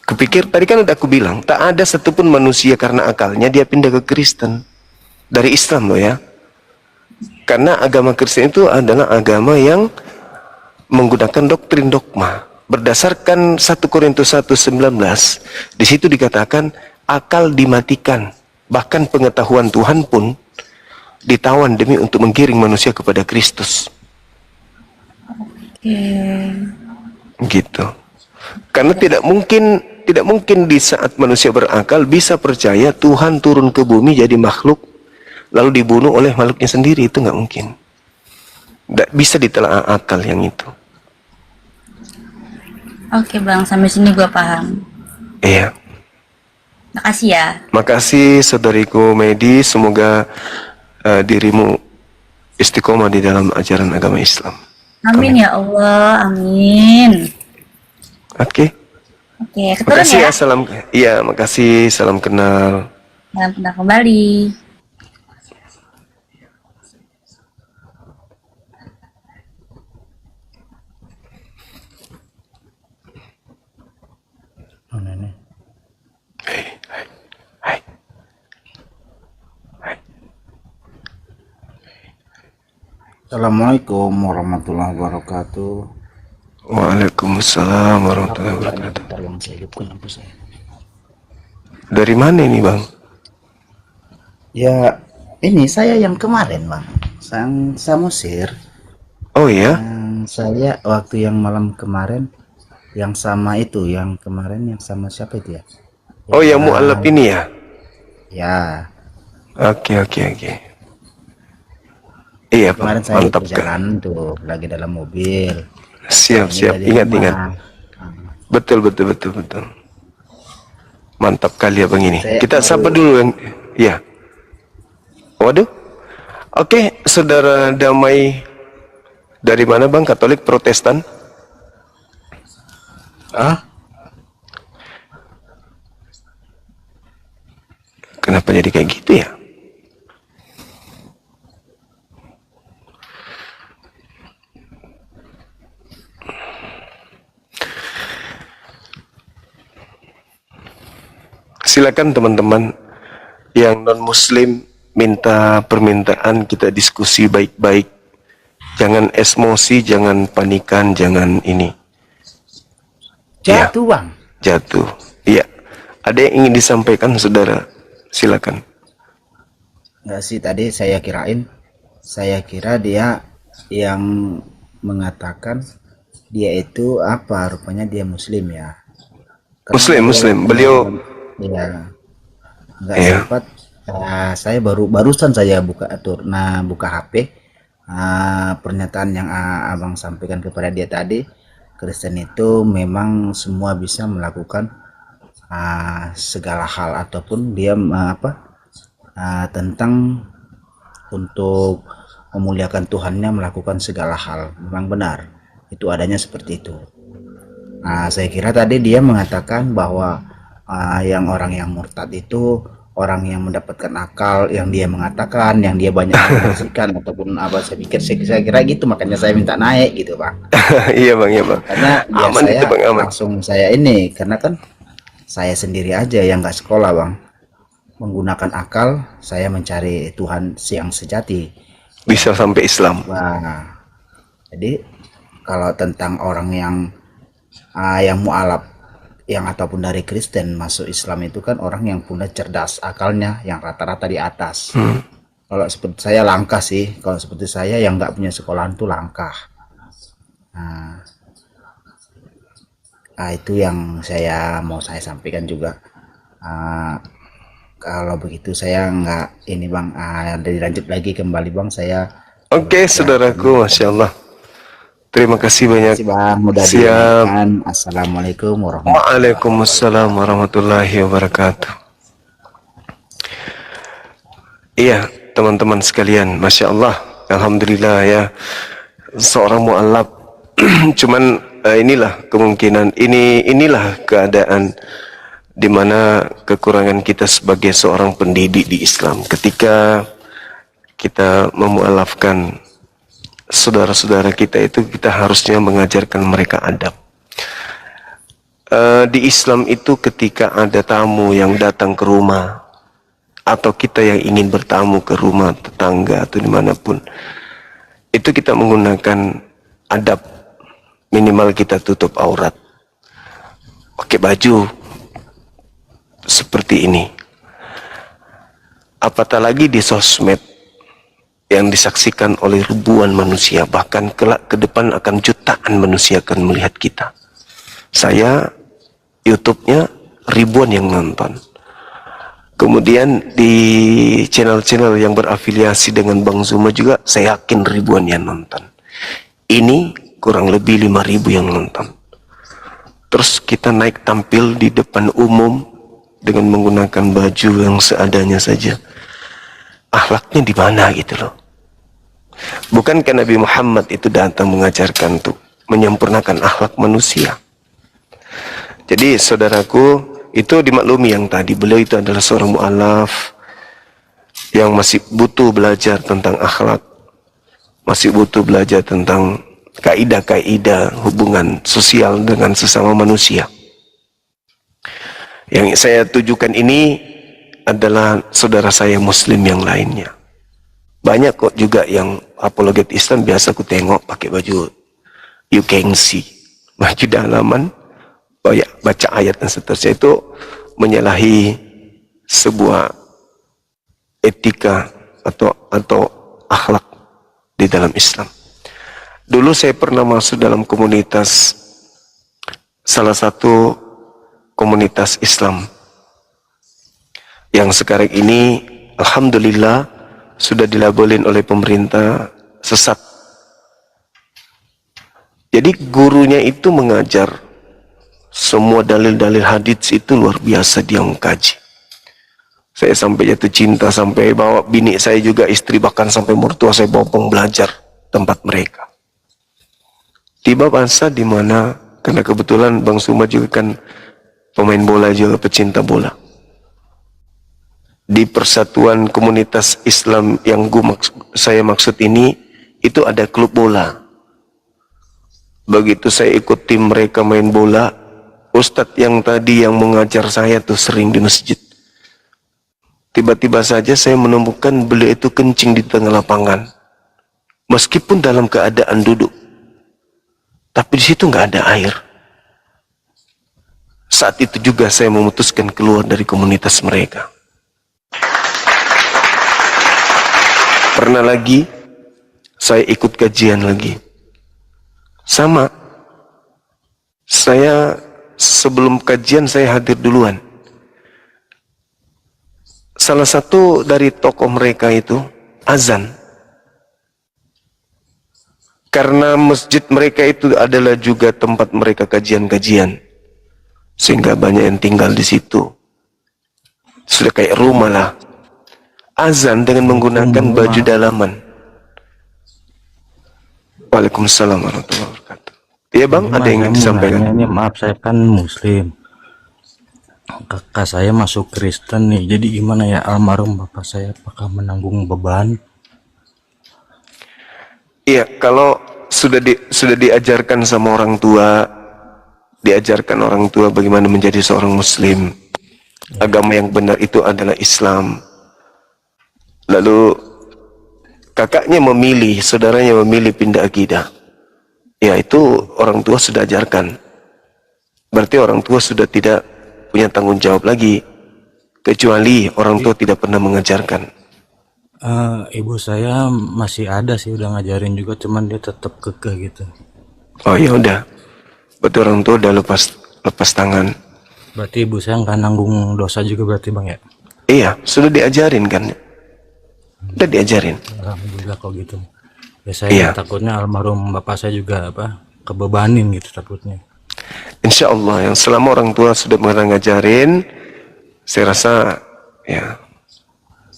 Kupikir, tadi kan udah aku bilang, tak ada satupun manusia karena akalnya dia pindah ke Kristen. Dari Islam loh ya. Karena agama Kristen itu adalah agama yang menggunakan doktrin dogma. Berdasarkan 1 Korintus 1:19, di situ dikatakan akal dimatikan. Bahkan pengetahuan Tuhan pun ditawan demi untuk menggiring manusia kepada Kristus. Gitu. Karena tidak mungkin di saat manusia berakal bisa percaya Tuhan turun ke bumi jadi makhluk lalu dibunuh oleh makhluknya sendiri. Itu nggak mungkin. Tidak bisa ditelaah akal yang itu. Oke Bang, sampai sini gua paham. Iya. Makasih ya. Makasih saudariku Medi, semoga dirimu istiqomah di dalam ajaran agama Islam. Amin ya Allah, amin. Oke. Oke, keturun Makasih ya. ya, salam. Iya, makasih, salam kenal. Salam kenal kembali. Assalamualaikum warahmatullahi wabarakatuh. Waalaikumsalam warahmatullahi wabarakatuh. Dari mana ini Bang? Ya, ini saya yang kemarin Bang, sang Samosir. Oh ya? Saya waktu yang malam kemarin, yang sama itu, yang kemarin yang sama siapa itu ya? Oh yang mu'alaf ini ya? Ya. Oke. Iya Bang, Kemarin saya mantap di perjalanan tuh, lagi dalam mobil. Siap, Dari ingat. rumah. Betul. Mantap kali ya Bang ini. Kita sapa dulu yang, ya. Waduh. Oke, saudara Damai dari mana Bang? Katolik, Protestan? Kenapa jadi kayak gitu ya? Silakan teman-teman yang non-muslim minta permintaan, kita diskusi baik-baik. Jangan emosi, jangan panikan, jangan ini. Jatuh Bang. Jatuh. Iya. Ada yang ingin disampaikan saudara? Silakan. Enggak sih, tadi saya kira dia yang mengatakan dia itu apa, rupanya dia muslim ya. Muslim. Beliau ya nggak sempat. Saya barusan saya buka HP, pernyataan yang abang sampaikan kepada dia tadi. Kristen itu memang semua bisa melakukan segala hal, ataupun dia tentang untuk memuliakan Tuhannya, melakukan segala hal. Memang benar itu adanya seperti itu. Saya kira tadi dia mengatakan bahwa yang orang yang murtad itu orang yang mendapatkan akal, yang dia mengatakan, yang dia banyak membersihkan ataupun apa. Saya kira gitu, makanya saya minta naik gitu Bang. Iya Bang. Karena ya aman saya itu Bang, aman. langsung saya ini, karena kan saya sendiri aja yang nggak sekolah Bang, menggunakan akal saya mencari Tuhan yang sejati, bisa sampai Islam. Nah, jadi kalau tentang orang yang mualaf yang ataupun dari Kristen masuk Islam itu kan orang yang punya cerdas akalnya yang rata-rata di atas. Kalau seperti saya langkah sih. Kalau seperti saya yang nggak punya sekolahan tuh langkah. Nah, itu yang saya sampaikan juga. Kalau begitu saya nggak ini bang, dilanjut lagi kembali bang. Saya Oke, saudaraku, masya Allah. Terima kasih banyak. Terima kasih bang, mudah Siap. didengarkan. Assalamualaikum warahmatullahi wabarakatuh. Waalaikumsalam warahmatullahi wabarakatuh. Iya, teman-teman sekalian, masya Allah, alhamdulillah ya, seorang mu'alaf. Cuman inilah kemungkinan, inilah keadaan di mana kekurangan kita sebagai seorang pendidik di Islam. Ketika kita memualafkan saudara-saudara kita itu, kita harusnya mengajarkan mereka adab. Di Islam itu ketika ada tamu yang datang ke rumah, atau kita yang ingin bertamu ke rumah tetangga atau dimanapun, itu kita menggunakan adab. Minimal kita tutup aurat, pakai baju seperti ini. Apatah lagi di sosmed yang disaksikan oleh ribuan manusia, bahkan kelak ke depan akan jutaan manusia akan melihat kita. Saya YouTube-nya ribuan yang nonton. Kemudian di channel-channel yang berafiliasi dengan Bang Zuma juga saya yakin ribuan yang nonton. Ini kurang lebih 5.000 yang nonton. Terus kita naik tampil di depan umum dengan menggunakan baju yang seadanya saja. Akhlaknya di mana gitu loh. Bukankah Nabi Muhammad itu datang mengajarkan untuk menyempurnakan akhlak manusia? Jadi saudaraku, itu dimaklumi yang tadi, beliau itu adalah seorang mu'alaf yang masih butuh belajar tentang akhlak, masih butuh belajar tentang kaidah-kaidah hubungan sosial dengan sesama manusia. Yang saya tujukan ini adalah saudara saya muslim yang lainnya. Banyak kok juga yang apologet Islam, biasa aku tengok pakai baju you can see, baju dalaman, baca ayat dan seterusnya, itu menyalahi sebuah etika atau akhlak di dalam Islam. Dulu saya pernah masuk dalam komunitas, salah satu komunitas Islam yang sekarang ini alhamdulillah sudah dilabelin oleh pemerintah sesat. Jadi gurunya itu mengajar semua dalil-dalil hadits itu luar biasa dia mengkaji. Saya sampai jatuh cinta, sampai bawa bini saya juga, istri, bahkan sampai mertua saya bawa belajar tempat mereka. Tiba masa di mana, karena kebetulan Bang Suma juga kan pemain bola juga, pecinta bola. Di persatuan komunitas Islam yang saya maksud ini, itu ada klub bola. Begitu saya ikut tim mereka main bola, Ustadz yang tadi yang mengajar saya tuh sering di masjid. Tiba-tiba saja saya menemukan beliau itu kencing di tengah lapangan. Meskipun dalam keadaan duduk. Tapi di situ nggak ada air. Saat itu juga saya memutuskan keluar dari komunitas mereka. Pernah lagi saya ikut kajian lagi. Sama. Saya sebelum kajian saya hadir duluan. Salah satu dari tokoh mereka itu azan. Karena masjid mereka itu adalah juga tempat mereka kajian-kajian. Sehingga banyak yang tinggal di situ. Sudah kayak rumah lah. Azan dengan menggunakan baju dalaman. Waalaikumsalam warahmatullahi wabarakatuh. Iya bang, ada yang ingin disampaikan? Ini maaf, saya kan muslim, kakak saya masuk Kristen nih, jadi gimana ya, almarhum bapak saya apakah menanggung beban? Iya, kalau sudah diajarkan sama orang tua, diajarkan orang tua bagaimana menjadi seorang muslim, agama yang benar itu adalah Islam. Lalu kakaknya memilih, saudaranya memilih pindah akidah. Ya itu orang tua sudah ajarkan. Berarti orang tua sudah tidak punya tanggung jawab lagi. Kecuali orang tua tidak pernah mengajarkan. Ibu saya masih ada sih, udah ngajarin juga, cuman dia tetap kekeh gitu. Oh ya udah, berarti orang tua udah lepas tangan. Berarti ibu saya nggak nanggung dosa juga berarti bang ya? Iya, sudah diajarin kan? Udah diajarin. Alhamdulillah kalau gitu. Ya saya takutnya almarhum bapak saya juga kebebanin gitu takutnya. Insya Allah, yang selama orang tua sudah ngajarin, saya rasa ya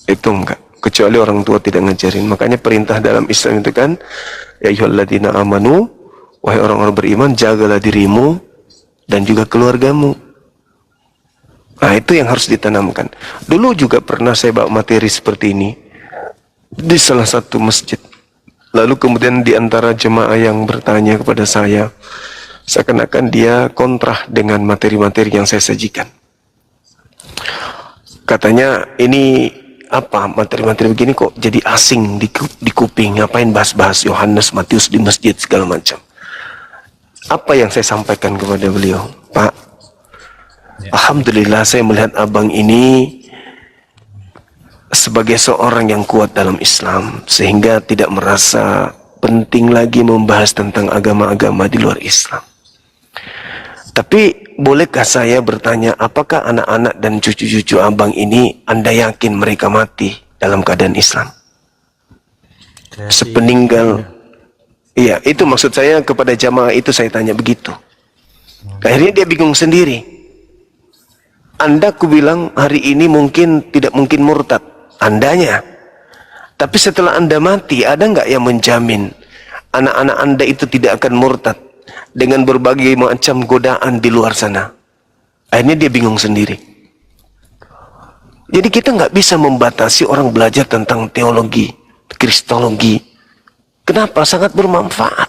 itu enggak. Kecuali orang tua tidak ngajarin. Makanya perintah dalam Islam itu kan, ya ayyuhalladzina amanu, wahai orang-orang beriman, jagalah dirimu dan juga keluargamu. Nah, itu yang harus ditanamkan. Dulu juga pernah saya bawa materi seperti ini di salah satu masjid. Lalu kemudian di antara jemaah yang bertanya kepada saya, seakan-akan dia kontra dengan materi-materi yang saya sajikan. Katanya, ini apa materi-materi begini kok jadi asing di kuping, ngapain bahas-bahas Yohanes, Matius di masjid segala macam. Apa yang saya sampaikan kepada beliau, Pak, alhamdulillah saya melihat abang ini sebagai seorang yang kuat dalam Islam, sehingga tidak merasa penting lagi membahas tentang agama-agama di luar Islam. Tapi bolehkah saya bertanya, apakah anak-anak dan cucu-cucu abang ini Anda yakin mereka mati dalam keadaan Islam? Sepeninggal. Iya, itu maksud saya kepada jamaah itu, saya tanya begitu. Akhirnya dia bingung sendiri. Anda ku bilang hari ini tidak mungkin murtad, Andanya. Tapi setelah Anda mati, ada nggak yang menjamin anak-anak Anda itu tidak akan murtad dengan berbagai macam godaan di luar sana? Akhirnya dia bingung sendiri. Jadi kita nggak bisa membatasi orang belajar tentang teologi, kristologi. Kenapa? Sangat bermanfaat.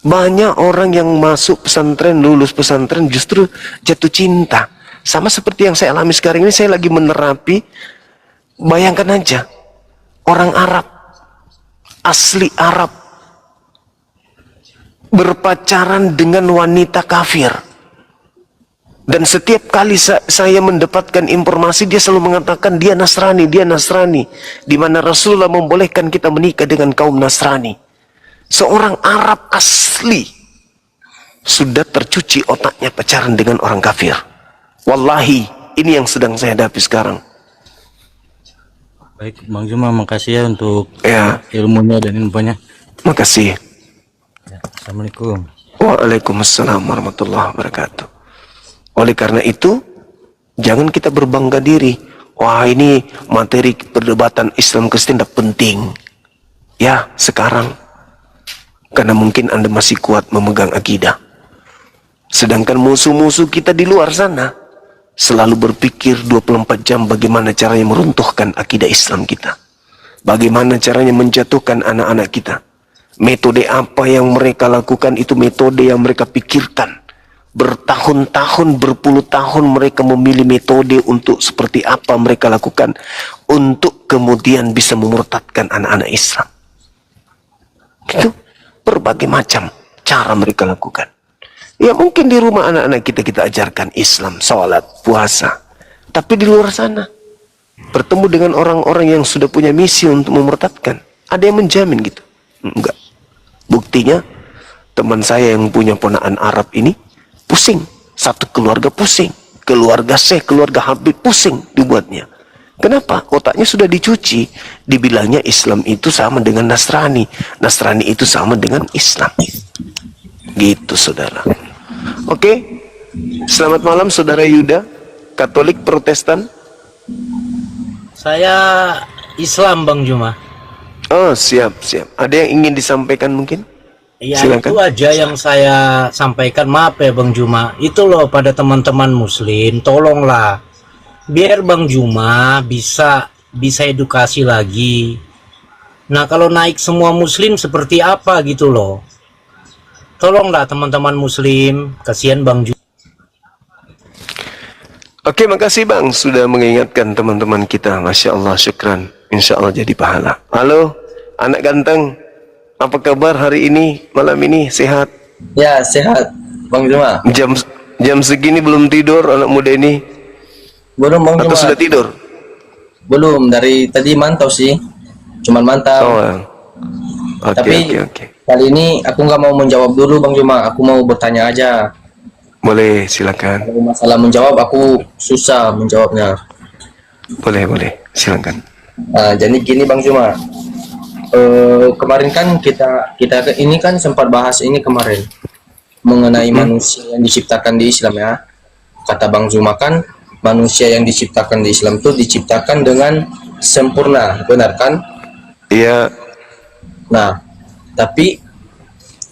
Banyak orang yang masuk pesantren, lulus pesantren justru jatuh cinta. Sama seperti yang saya alami sekarang ini, saya lagi menerapi. Bayangkan aja, orang Arab, asli Arab, berpacaran dengan wanita kafir. Dan setiap kali saya mendapatkan informasi, dia selalu mengatakan dia Nasrani, dia Nasrani. Di mana Rasulullah membolehkan kita menikah dengan kaum Nasrani. Seorang Arab asli sudah tercuci otaknya pacaran dengan orang kafir. Wallahi, ini yang sedang saya hadapi sekarang. Baik, Bang Juma, makasih ya untuk ilmunya dan infonya. Makasih. Ya, Assalamualaikum. Waalaikumsalam warahmatullahi wabarakatuh. Oleh karena itu, jangan kita berbangga diri. Wah, ini materi perdebatan Islam Kristen tidak penting. Ya, sekarang. Karena mungkin Anda masih kuat memegang akidah. Sedangkan musuh-musuh kita di luar sana selalu berpikir 24 jam bagaimana caranya meruntuhkan akidah Islam kita. Bagaimana caranya menjatuhkan anak-anak kita. Metode apa yang mereka lakukan itu metode yang mereka pikirkan. Bertahun-tahun, berpuluh tahun mereka memilih metode untuk seperti apa mereka lakukan untuk kemudian bisa memurtadkan anak-anak Islam. Itu berbagai macam cara mereka lakukan. Ya mungkin di rumah anak-anak kita ajarkan Islam, sholat, puasa. Tapi di luar sana, bertemu dengan orang-orang yang sudah punya misi untuk memurtadkan. Ada yang menjamin gitu? Enggak. Buktinya, teman saya yang punya ponakan Arab ini, pusing. Satu keluarga pusing. Keluarga Syekh, keluarga Habib pusing dibuatnya. Kenapa? Otaknya sudah dicuci. Dibilangnya Islam itu sama dengan Nasrani. Nasrani itu sama dengan Islam. Gitu saudara. Oke. Selamat malam saudara Yuda. Katolik, Protestan. Saya Islam Bang Juma. Oh siap. Ada yang ingin disampaikan mungkin? Ya silakan. itu aja yang saya sampaikan. Maaf ya Bang Juma. Itu loh pada teman-teman muslim, tolonglah biar Bang Juma bisa edukasi lagi. Nah kalau naik semua muslim seperti apa gitu loh. Tolonglah teman-teman muslim, kasihan Bang Juma. Oke, makasih Bang sudah mengingatkan teman-teman kita. Masya Allah, syukran. Insya Allah jadi pahala. Halo, anak ganteng. Apa kabar hari ini, malam ini? Sehat? Ya, sehat, Bang Juma. Jam segini belum tidur anak muda ini? Belum Bang Atau Juma. sudah tidur? Belum, dari tadi mantau sih. Cuman mantau. Oh, oke, Tapi oke. kali ini aku nggak mau menjawab dulu Bang Juma. Aku mau bertanya aja. Boleh, silakan. Kalau masalah menjawab aku susah menjawabnya. Boleh, silakan. Jadi gini Bang Juma. Kemarin kan kita ini kan sempat bahas ini kemarin mengenai manusia yang diciptakan di Islam ya. Kata Bang Zuma kan manusia yang diciptakan di Islam itu diciptakan dengan sempurna, benar kan? Iya. Nah, tapi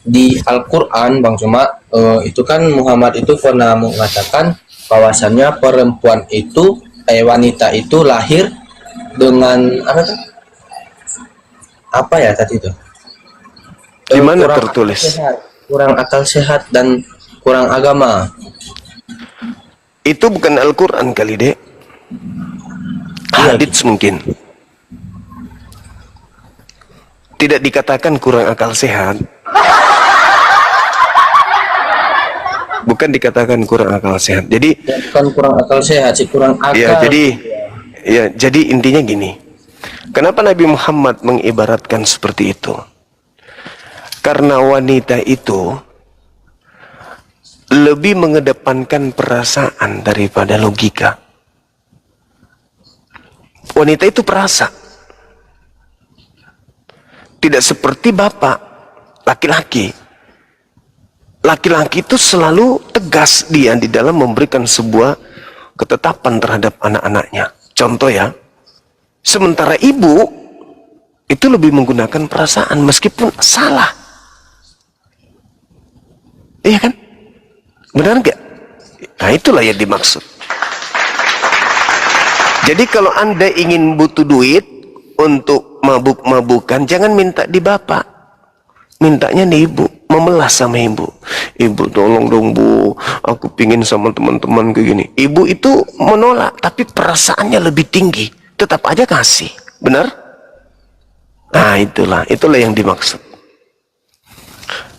di Al-Quran Bang Zuma itu kan Muhammad itu pernah mengatakan bahwasannya perempuan itu wanita itu lahir dengan apa ya tadi itu? Di mana Kurang tertulis? kurang akal sehat dan kurang agama. Itu bukan Al-Quran kali, Dek. Hadits mungkin. Tidak dikatakan kurang akal sehat. Bukan dikatakan kurang akal sehat. Jadi bukan kurang akal sehat sih, kurang akal. Ya, jadi intinya gini. Kenapa Nabi Muhammad mengibaratkan seperti itu? Karena wanita itu lebih mengedepankan perasaan daripada logika. Wanita itu perasa. Tidak seperti bapak, laki-laki. Laki-laki itu selalu tegas dia di dalam memberikan sebuah ketetapan terhadap anak-anaknya. Contoh ya, sementara ibu itu lebih menggunakan perasaan meskipun salah. Iya kan? Benar nggak? Nah, itulah yang dimaksud. Jadi kalau Anda ingin butuh duit untuk mabuk-mabukan, jangan minta di bapak. Mintanya di ibu, memelas sama ibu. Ibu tolong dong bu, aku pingin sama teman-teman kayak gini. Ibu itu menolak, tapi perasaannya lebih tinggi. Tetap aja kasih, benar? Nah itulah yang dimaksud.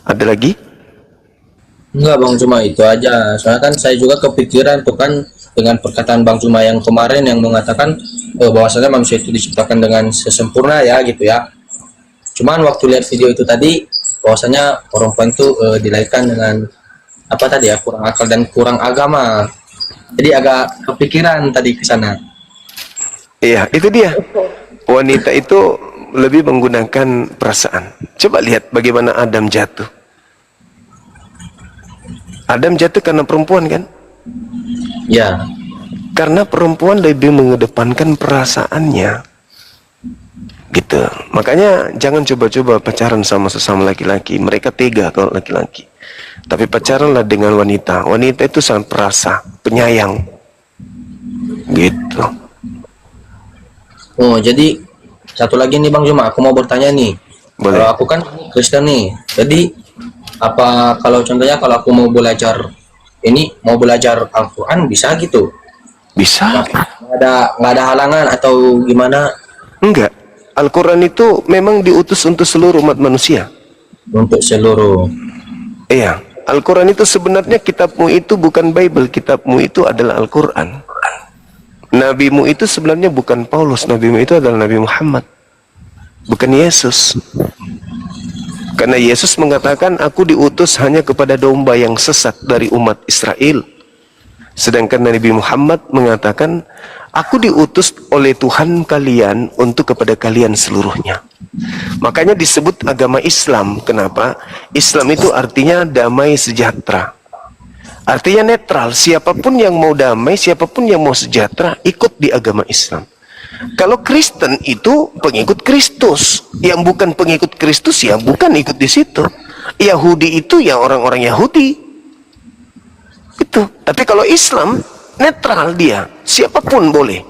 Ada lagi? Enggak Bang Juma, itu aja. Soalnya kan saya juga kepikiran tuh kan dengan perkataan Bang Juma yang kemarin yang mengatakan bahwasanya manusia itu diciptakan dengan sesempurna ya gitu ya. Cuman waktu lihat video itu tadi bahwasanya perempuan itu dilahirkan dengan apa tadi ya, kurang akal dan kurang agama. Jadi agak kepikiran tadi ke sana. Iya, itu dia. Wanita itu lebih menggunakan perasaan. Coba lihat bagaimana Adam jatuh. Adam jatuh karena perempuan kan? Ya. Karena perempuan lebih mengedepankan perasaannya. Gitu. Makanya jangan coba-coba pacaran sama sesama laki-laki. Mereka tega kalau laki-laki. Tapi pacaranlah dengan wanita. Wanita itu sangat perasa, penyayang. Gitu. Oh, jadi satu lagi nih Bang Juma, aku mau bertanya nih. Boleh. Kalau aku kan Kristen nih. Jadi apa kalau contohnya kalau aku mau belajar Al-Quran bisa gitu? Bisa. Nggak ada halangan atau gimana? Enggak. Al-Quran itu memang diutus untuk seluruh umat manusia. Untuk seluruh. Iya. Al-Quran itu sebenarnya kitabmu itu bukan Bible. Kitabmu itu adalah Al-Quran. Nabimu itu sebenarnya bukan Paulus. Nabimu itu adalah Nabi Muhammad. Bukan Yesus. Karena Yesus mengatakan, aku diutus hanya kepada domba yang sesat dari umat Israel. Sedangkan Nabi Muhammad mengatakan, aku diutus oleh Tuhan kalian untuk kepada kalian seluruhnya. Makanya disebut agama Islam. Kenapa? Islam itu artinya damai sejahtera. Artinya netral. Siapapun yang mau damai, siapapun yang mau sejahtera, ikut di agama Islam. Kalau Kristen itu pengikut Kristus, yang bukan pengikut Kristus ya bukan ikut di situ. Yahudi itu ya orang-orang Yahudi. Itu. Tapi kalau Islam netral dia, siapapun boleh.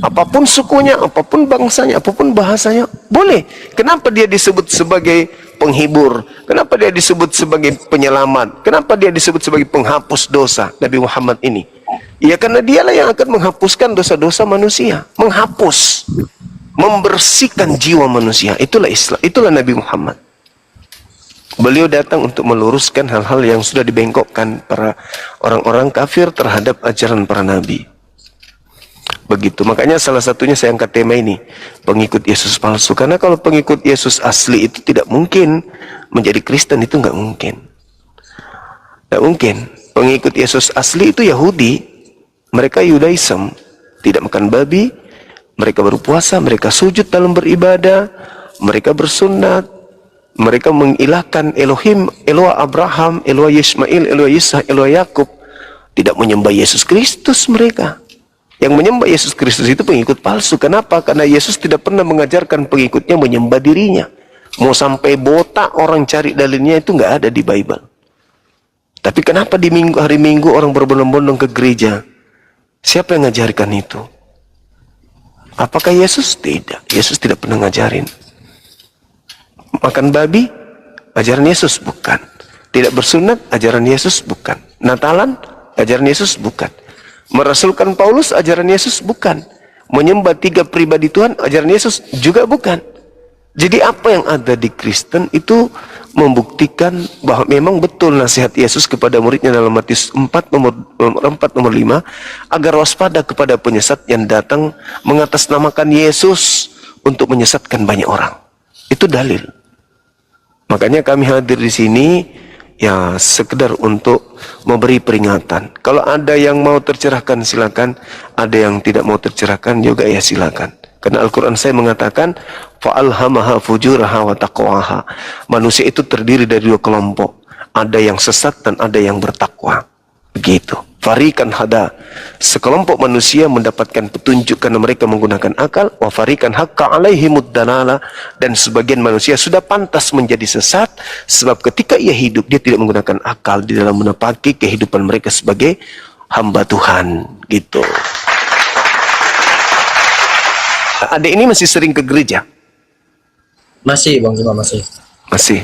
Apapun sukunya, apapun bangsanya, apapun bahasanya, boleh. Kenapa dia disebut sebagai penghibur? Kenapa dia disebut sebagai penyelamat? Kenapa dia disebut sebagai penghapus dosa Nabi Muhammad ini? Ya karena dialah yang akan menghapuskan dosa-dosa manusia, menghapus, membersihkan jiwa manusia. Itulah Islam, itulah Nabi Muhammad. Beliau datang untuk meluruskan hal-hal yang sudah dibengkokkan para orang-orang kafir terhadap ajaran para nabi. Begitu. Makanya salah satunya saya angkat tema ini, pengikut Yesus palsu. Karena kalau pengikut Yesus asli itu tidak mungkin menjadi Kristen, itu nggak mungkin. Nggak mungkin. Pengikut Yesus asli itu Yahudi. Mereka Yudaism, tidak makan babi, mereka berpuasa, mereka sujud dalam beribadah, mereka bersunat, mereka mengilahkan Elohim, Eloah Abraham, Eloah Yismail, Eloah Ishak, Eloah Yakub. Tidak menyembah Yesus Kristus mereka. Yang menyembah Yesus Kristus itu pengikut palsu. Kenapa? Karena Yesus tidak pernah mengajarkan pengikutnya menyembah dirinya. Mau sampai botak orang cari dalilnya itu nggak ada di Bible. Tapi kenapa di hari Minggu orang berbondong-bondong ke gereja? Siapa yang ngajarkan itu? Apakah Yesus? Tidak. Yesus tidak pernah ngajarin. Makan babi? Ajaran Yesus? Bukan. Tidak bersunat? Ajaran Yesus? Bukan. Natalan? Ajaran Yesus? Bukan. Merasulkan Paulus? Ajaran Yesus? Bukan. Menyembah 3 pribadi Tuhan? Ajaran Yesus? Juga bukan. Jadi apa yang ada di Kristen itu membuktikan bahwa memang betul nasihat Yesus kepada muridnya dalam Matius 4 nomor 5, agar waspada kepada penyesat yang datang mengatasnamakan Yesus untuk menyesatkan banyak orang. Itu dalil. Makanya kami hadir di sini ya sekedar untuk memberi peringatan. Kalau ada yang mau tercerahkan silakan, ada yang tidak mau tercerahkan juga ya silakan. Karena Al-Quran saya mengatakan fa'alhamaha fujuraha wa taqwaha. Manusia itu terdiri dari 2 kelompok. Ada yang sesat dan ada yang bertakwa. Begitu. Farikan hada. Sekelompok manusia mendapatkan petunjuk karena mereka menggunakan akal. Wa farikan haqqa alaihimud dalala. Dan sebagian manusia sudah pantas menjadi sesat. Sebab ketika ia hidup, dia tidak menggunakan akal di dalam menepati kehidupan mereka sebagai hamba Tuhan. Gitu. Adik ini masih sering ke gereja? Masih Bang Juma, masih. Masih.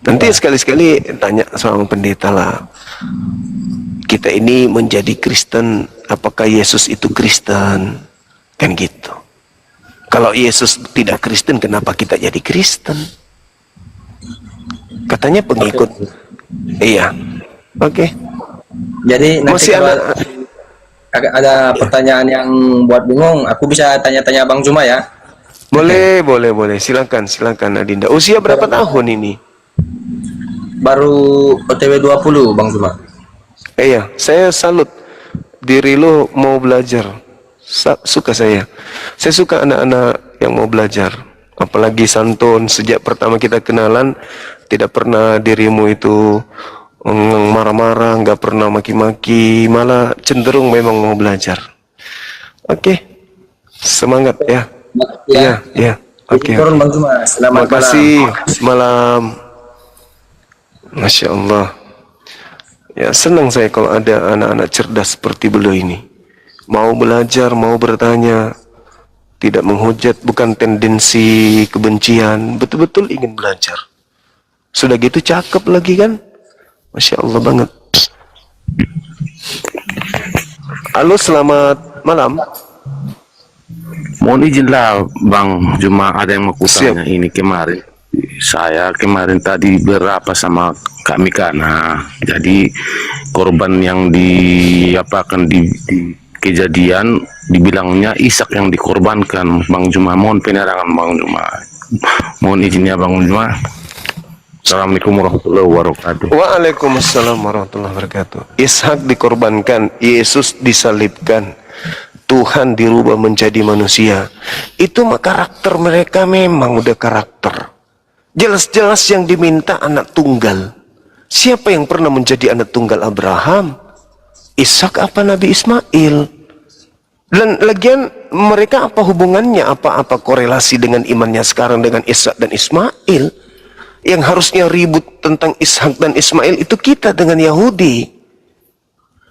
Nanti sekali-sekali tanya sama pendeta lah. Kita ini menjadi Kristen, apakah Yesus itu Kristen? Kan gitu. Kalau Yesus tidak Kristen, kenapa kita jadi Kristen? Katanya pengikut. Iya. Oke. Jadi nanti masih ada pertanyaan yang buat bingung, aku bisa tanya-tanya Bang Juma ya? Boleh, boleh. Silakan Adinda. Usia berapa tahun ini? Baru OTW 20 Bang Juma. Iya, saya salut diri lo mau belajar. Suka saya. Saya suka anak-anak yang mau belajar. Apalagi santun, sejak pertama kita kenalan, tidak pernah dirimu itu marah-marah, nggak pernah maki-maki, malah cenderung memang mau belajar. Oke, semangat ya. Iya. Oke. Bang Juma, terima kasih. Semalam. Masya Allah. Ya senang saya kalau ada anak-anak cerdas seperti beliau ini. Mau belajar, mau bertanya, tidak menghujat, bukan tendensi kebencian, betul-betul ingin belajar. Sudah gitu cakep lagi kan? Masya Allah banget. Halo, selamat malam. Mohon izinlah Bang Juma, ada yang mau kutanya. Ini kemarin saya tadi berapa sama Kak Mikana. Jadi korban yang di kejadian dibilangnya Ishak yang dikorbankan. Bang Juma, mohon penerangan Bang Juma. Mohon izinnya Bang Juma. Assalamualaikum warahmatullahi wabarakatuh. Waalaikumsalam warahmatullahi wabarakatuh. Ishak dikorbankan, Yesus disalibkan, Tuhan dirubah menjadi manusia. Itu mah karakter mereka, memang udah karakter. Jelas-jelas yang diminta anak tunggal. Siapa yang pernah menjadi anak tunggal Abraham? Ishak apa Nabi Ismail? Dan lagian mereka apa hubungannya? Apa korelasi dengan imannya sekarang dengan Ishak dan Ismail? Yang harusnya ribut tentang Ishak dan Ismail itu kita dengan Yahudi.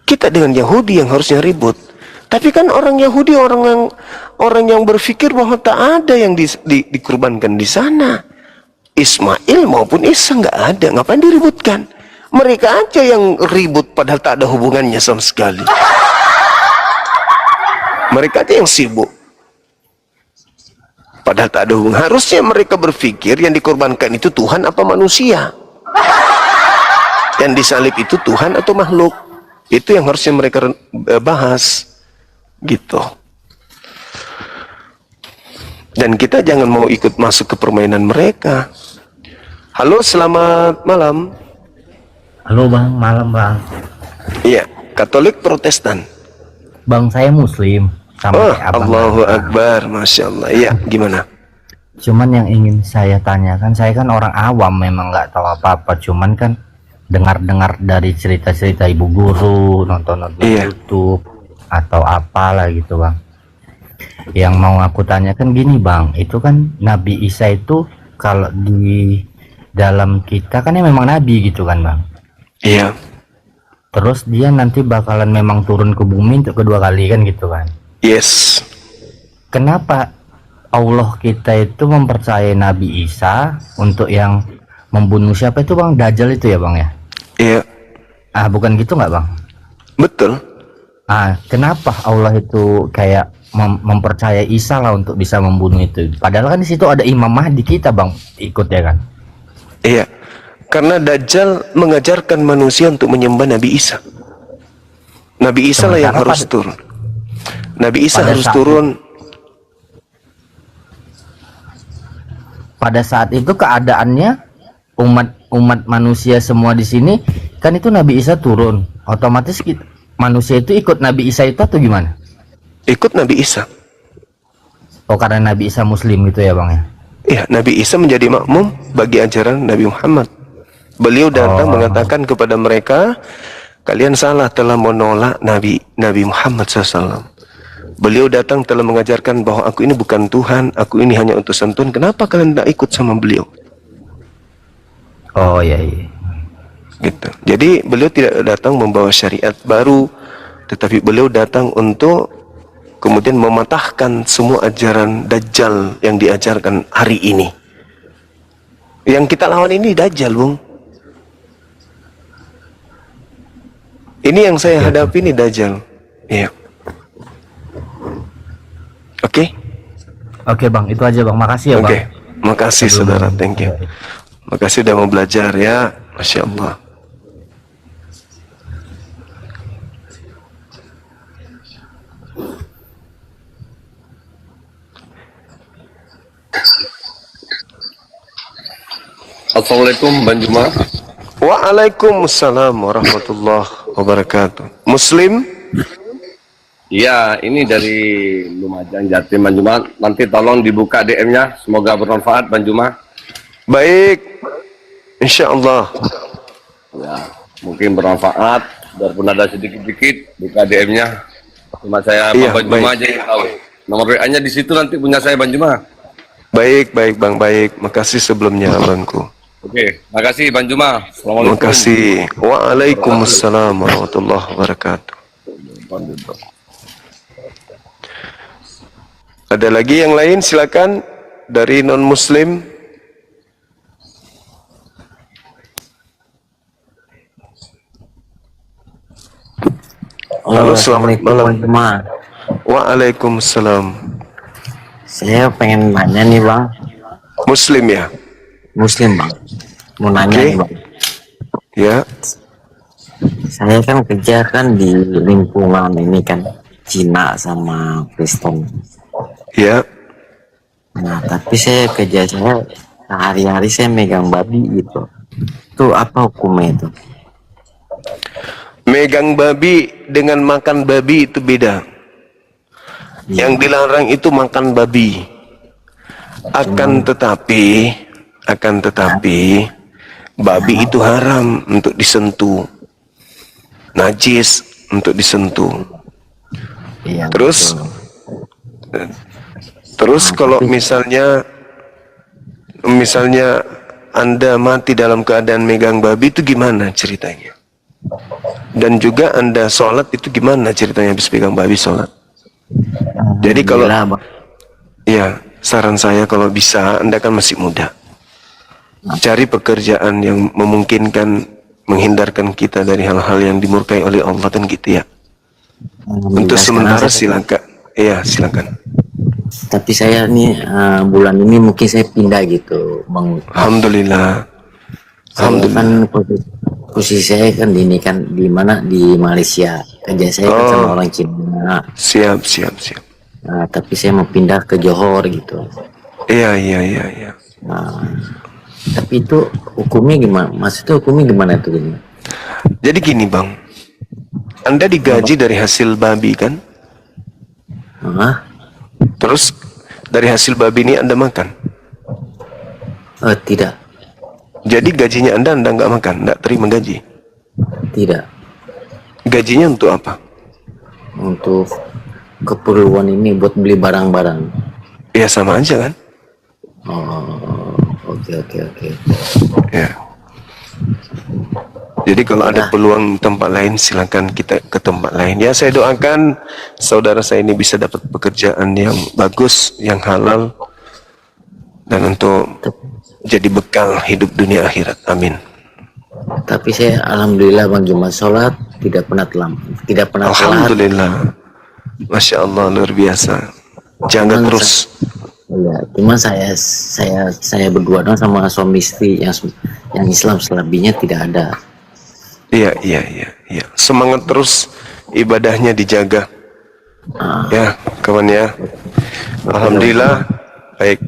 Kita dengan Yahudi yang harusnya ribut. Tapi kan orang Yahudi orang yang berpikir bahwa tak ada yang dikurbankan di sana. Ismail maupun Ishak nggak ada, ngapain diributkan? Mereka aja yang ribut padahal tak ada hubungannya sama sekali. Mereka aja yang sibuk. Padahal tak ada hubungan. Harusnya mereka berpikir yang dikorbankan itu Tuhan apa manusia. Yang disalib itu Tuhan atau makhluk. Itu yang harusnya mereka bahas. Gitu. Dan kita jangan mau ikut masuk ke permainan mereka. Halo, selamat malam. Halo bang, malam bang. Iya, Katolik Protestan. Bang, saya Muslim. Oh, Allahu Akbar, Masya Allah. Iya, gimana? Cuman yang ingin saya tanyakan, saya kan orang awam, memang nggak tahu apa-apa. Cuman kan dengar-dengar dari cerita-cerita ibu guru, nonton-nonton YouTube atau apalah gitu bang. Yang mau aku tanyakan gini bang, itu kan Nabi Isa itu kalau di dalam kita kan ya memang Nabi gitu kan bang. Iya. Terus dia nanti bakalan memang turun ke bumi untuk kedua kali kan gitu kan. Yes. Kenapa Allah kita itu mempercayai Nabi Isa untuk yang membunuh siapa itu bang? Dajjal itu ya bang ya? Iya. Ah bukan gitu nggak bang? Betul. Ah kenapa Allah itu kayak mempercayai Isa lah untuk bisa membunuh itu? Padahal kan di situ ada Imam Mahdi kita bang ikut ya kan? Iya. Karena Dajjal mengajarkan manusia untuk menyembah Nabi Isa. Nabi Isa lah yang harus turun. Nabi Isa harus turun. Pada saat itu keadaannya umat manusia semua di sini kan itu Nabi Isa turun, otomatis manusia itu ikut Nabi Isa itu atau gimana? Ikut Nabi Isa. Oh karena Nabi Isa Muslim gitu ya bang ya? Iya, Nabi Isa menjadi makmum bagi ajaran Nabi Muhammad. Beliau datang mengatakan kepada mereka, kalian salah telah menolak Nabi Muhammad SAW. Beliau datang telah mengajarkan bahwa aku ini bukan Tuhan, aku ini hanya utusan Tuhan. Kenapa kalian tidak ikut sama beliau? Oh iya, iya. Gitu. Jadi beliau tidak datang membawa syariat baru, tetapi beliau datang untuk kemudian mematahkan semua ajaran Dajjal yang diajarkan hari ini. Yang kita lawan ini Dajjal, Bung. Ini yang saya hadapi ini Dajjal. Iya. Oke. Oke bang, itu aja bang. Makasih ya bang. Oke. Makasih saudara, thank you. Makasih sudah mau belajar ya, Masya Allah. Assalamualaikum Bang Juma. Waalaikumsalam warahmatullahi wabarakatuh. Muslim? Iya, ini dari Lumajang Jatim Bang Juma. Nanti tolong dibuka DM-nya, semoga bermanfaat Bang Juma. Baik, insya Allah. Ya, mungkin bermanfaat. Biarpun ada sedikit-sedikit, buka DM-nya. Cuma saya Bang Juma aja yang tahu. Nomor WA-nya di situ nanti punya saya Bang Juma. Baik, baik Bang, baik. Makasih sebelumnya Abangku. Oke, makasih Bang Juma. Assalamualaikum. Makasih. Waalaikumsalam warahmatullahi wabarakatuh. Ada lagi yang lain, silakan dari non Muslim. Halo, selamat malam. Waalaikumsalam. Saya pengen nanya nih bang. Muslim ya? Muslim bang. Mau nanya nih bang. Ya. Saya kan kerja kan di lingkungan ini kan Cina sama Kristen. Ya. Nah tapi saya kerja saya sehari-hari saya megang babi gitu. Itu apa hukumnya itu? Megang babi dengan makan babi itu beda. Yang dilarang itu makan babi. Akan tetapi babi itu haram untuk disentuh, najis untuk disentuh. Terus kalau misalnya Anda mati dalam keadaan megang babi itu gimana ceritanya? Dan juga Anda sholat itu gimana ceritanya habis pegang babi sholat? Jadi kalau ya saran saya kalau bisa, Anda kan masih muda, cari pekerjaan yang memungkinkan menghindarkan kita dari hal-hal yang dimurkai oleh Allah dan gitu ya. Untuk sementara silakan. Iya, silakan. Tapi saya nih bulan ini mungkin saya pindah gitu, Bang. Alhamdulillah. Alhamdulillah. Kan posisi saya kan di di mana di Malaysia. Kerja saya kan sama orang Cina. Siap. Nah, tapi saya mau pindah ke Johor gitu. Iya. Nah, tapi itu hukumnya gimana? Maksudnya hukumnya gimana itu gini? Jadi gini bang, Anda digaji dari hasil babi kan? Terus dari hasil babi ini Anda makan? Tidak. Jadi gajinya Anda nggak makan, nggak terima gaji? Tidak. Gajinya untuk apa? Untuk keperluan ini buat beli barang-barang. Ya sama aja kan? Oke. Ya. Jadi kalau ada peluang tempat lain, silakan kita ke tempat lain. Ya, saya doakan saudara saya ini bisa dapat pekerjaan yang bagus, yang halal, dan untuk jadi bekal hidup dunia akhirat. Amin. Tapi saya alhamdulillah Bang Juma sholat tidak pernah tidak pernah telat. Alhamdulillah. Masya Allah, luar biasa. Jaga terus. Iya, cuman saya berdua dong sama suami istri yang Islam, selebihnya tidak ada. Iya. Semangat terus, ibadahnya dijaga. Ya, kawan ya. Alhamdulillah. Baik.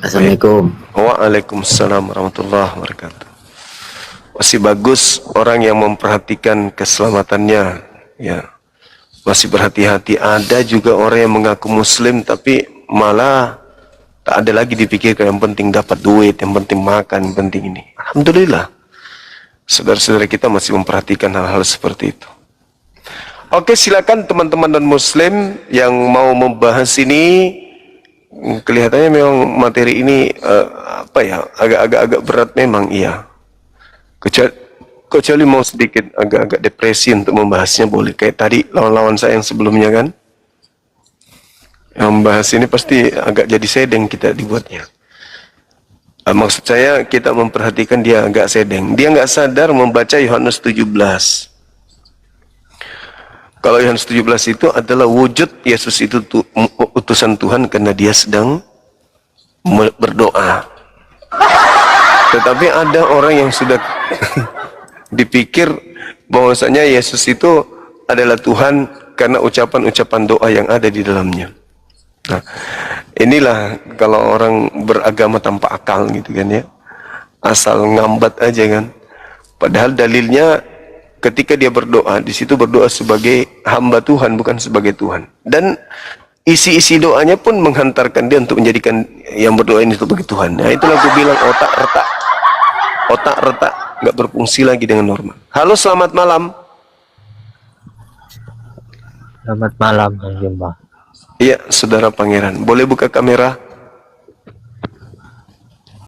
Assalamualaikum. Waalaikumsalam warahmatullahi wabarakatuh. Masih bagus orang yang memperhatikan keselamatannya. Ya, masih berhati-hati. Ada juga orang yang mengaku Muslim tapi malah tak ada lagi dipikirkan, yang penting dapat duit, yang penting makan, yang penting ini. Alhamdulillah, saudara-saudara kita masih memperhatikan hal-hal seperti itu. Oke, silakan teman-teman dan Muslim yang mau membahas ini. Kelihatannya memang materi ini agak berat memang, iya. Kecuali mau sedikit agak depresi untuk membahasnya, boleh. Kayak tadi lawan-lawan saya yang sebelumnya kan, yang membahas ini pasti agak jadi sedeng kita dibuatnya. Maksud saya kita memperhatikan dia agak sedeng. Dia nggak sadar membaca Yohanes 17. Kalau Yohanes 17 itu adalah wujud Yesus itu utusan Tuhan karena dia sedang berdoa. Tetapi ada orang yang sudah dipikir bahwasanya Yesus itu adalah Tuhan karena ucapan-ucapan doa yang ada di dalamnya. Nah, inilah kalau orang beragama tanpa akal gitu kan ya. Asal ngambat aja kan. Padahal dalilnya ketika dia berdoa, di situ berdoa sebagai hamba Tuhan, bukan sebagai Tuhan. Dan isi-isi doanya pun menghantarkan dia untuk menjadikan yang berdoa ini sebagai Tuhan. Nah, itulah aku bilang otak retak, nggak berfungsi lagi dengan normal. Halo, selamat malam. Selamat malam, Bang Jumba. Iya, saudara Pangeran. Boleh buka kamera?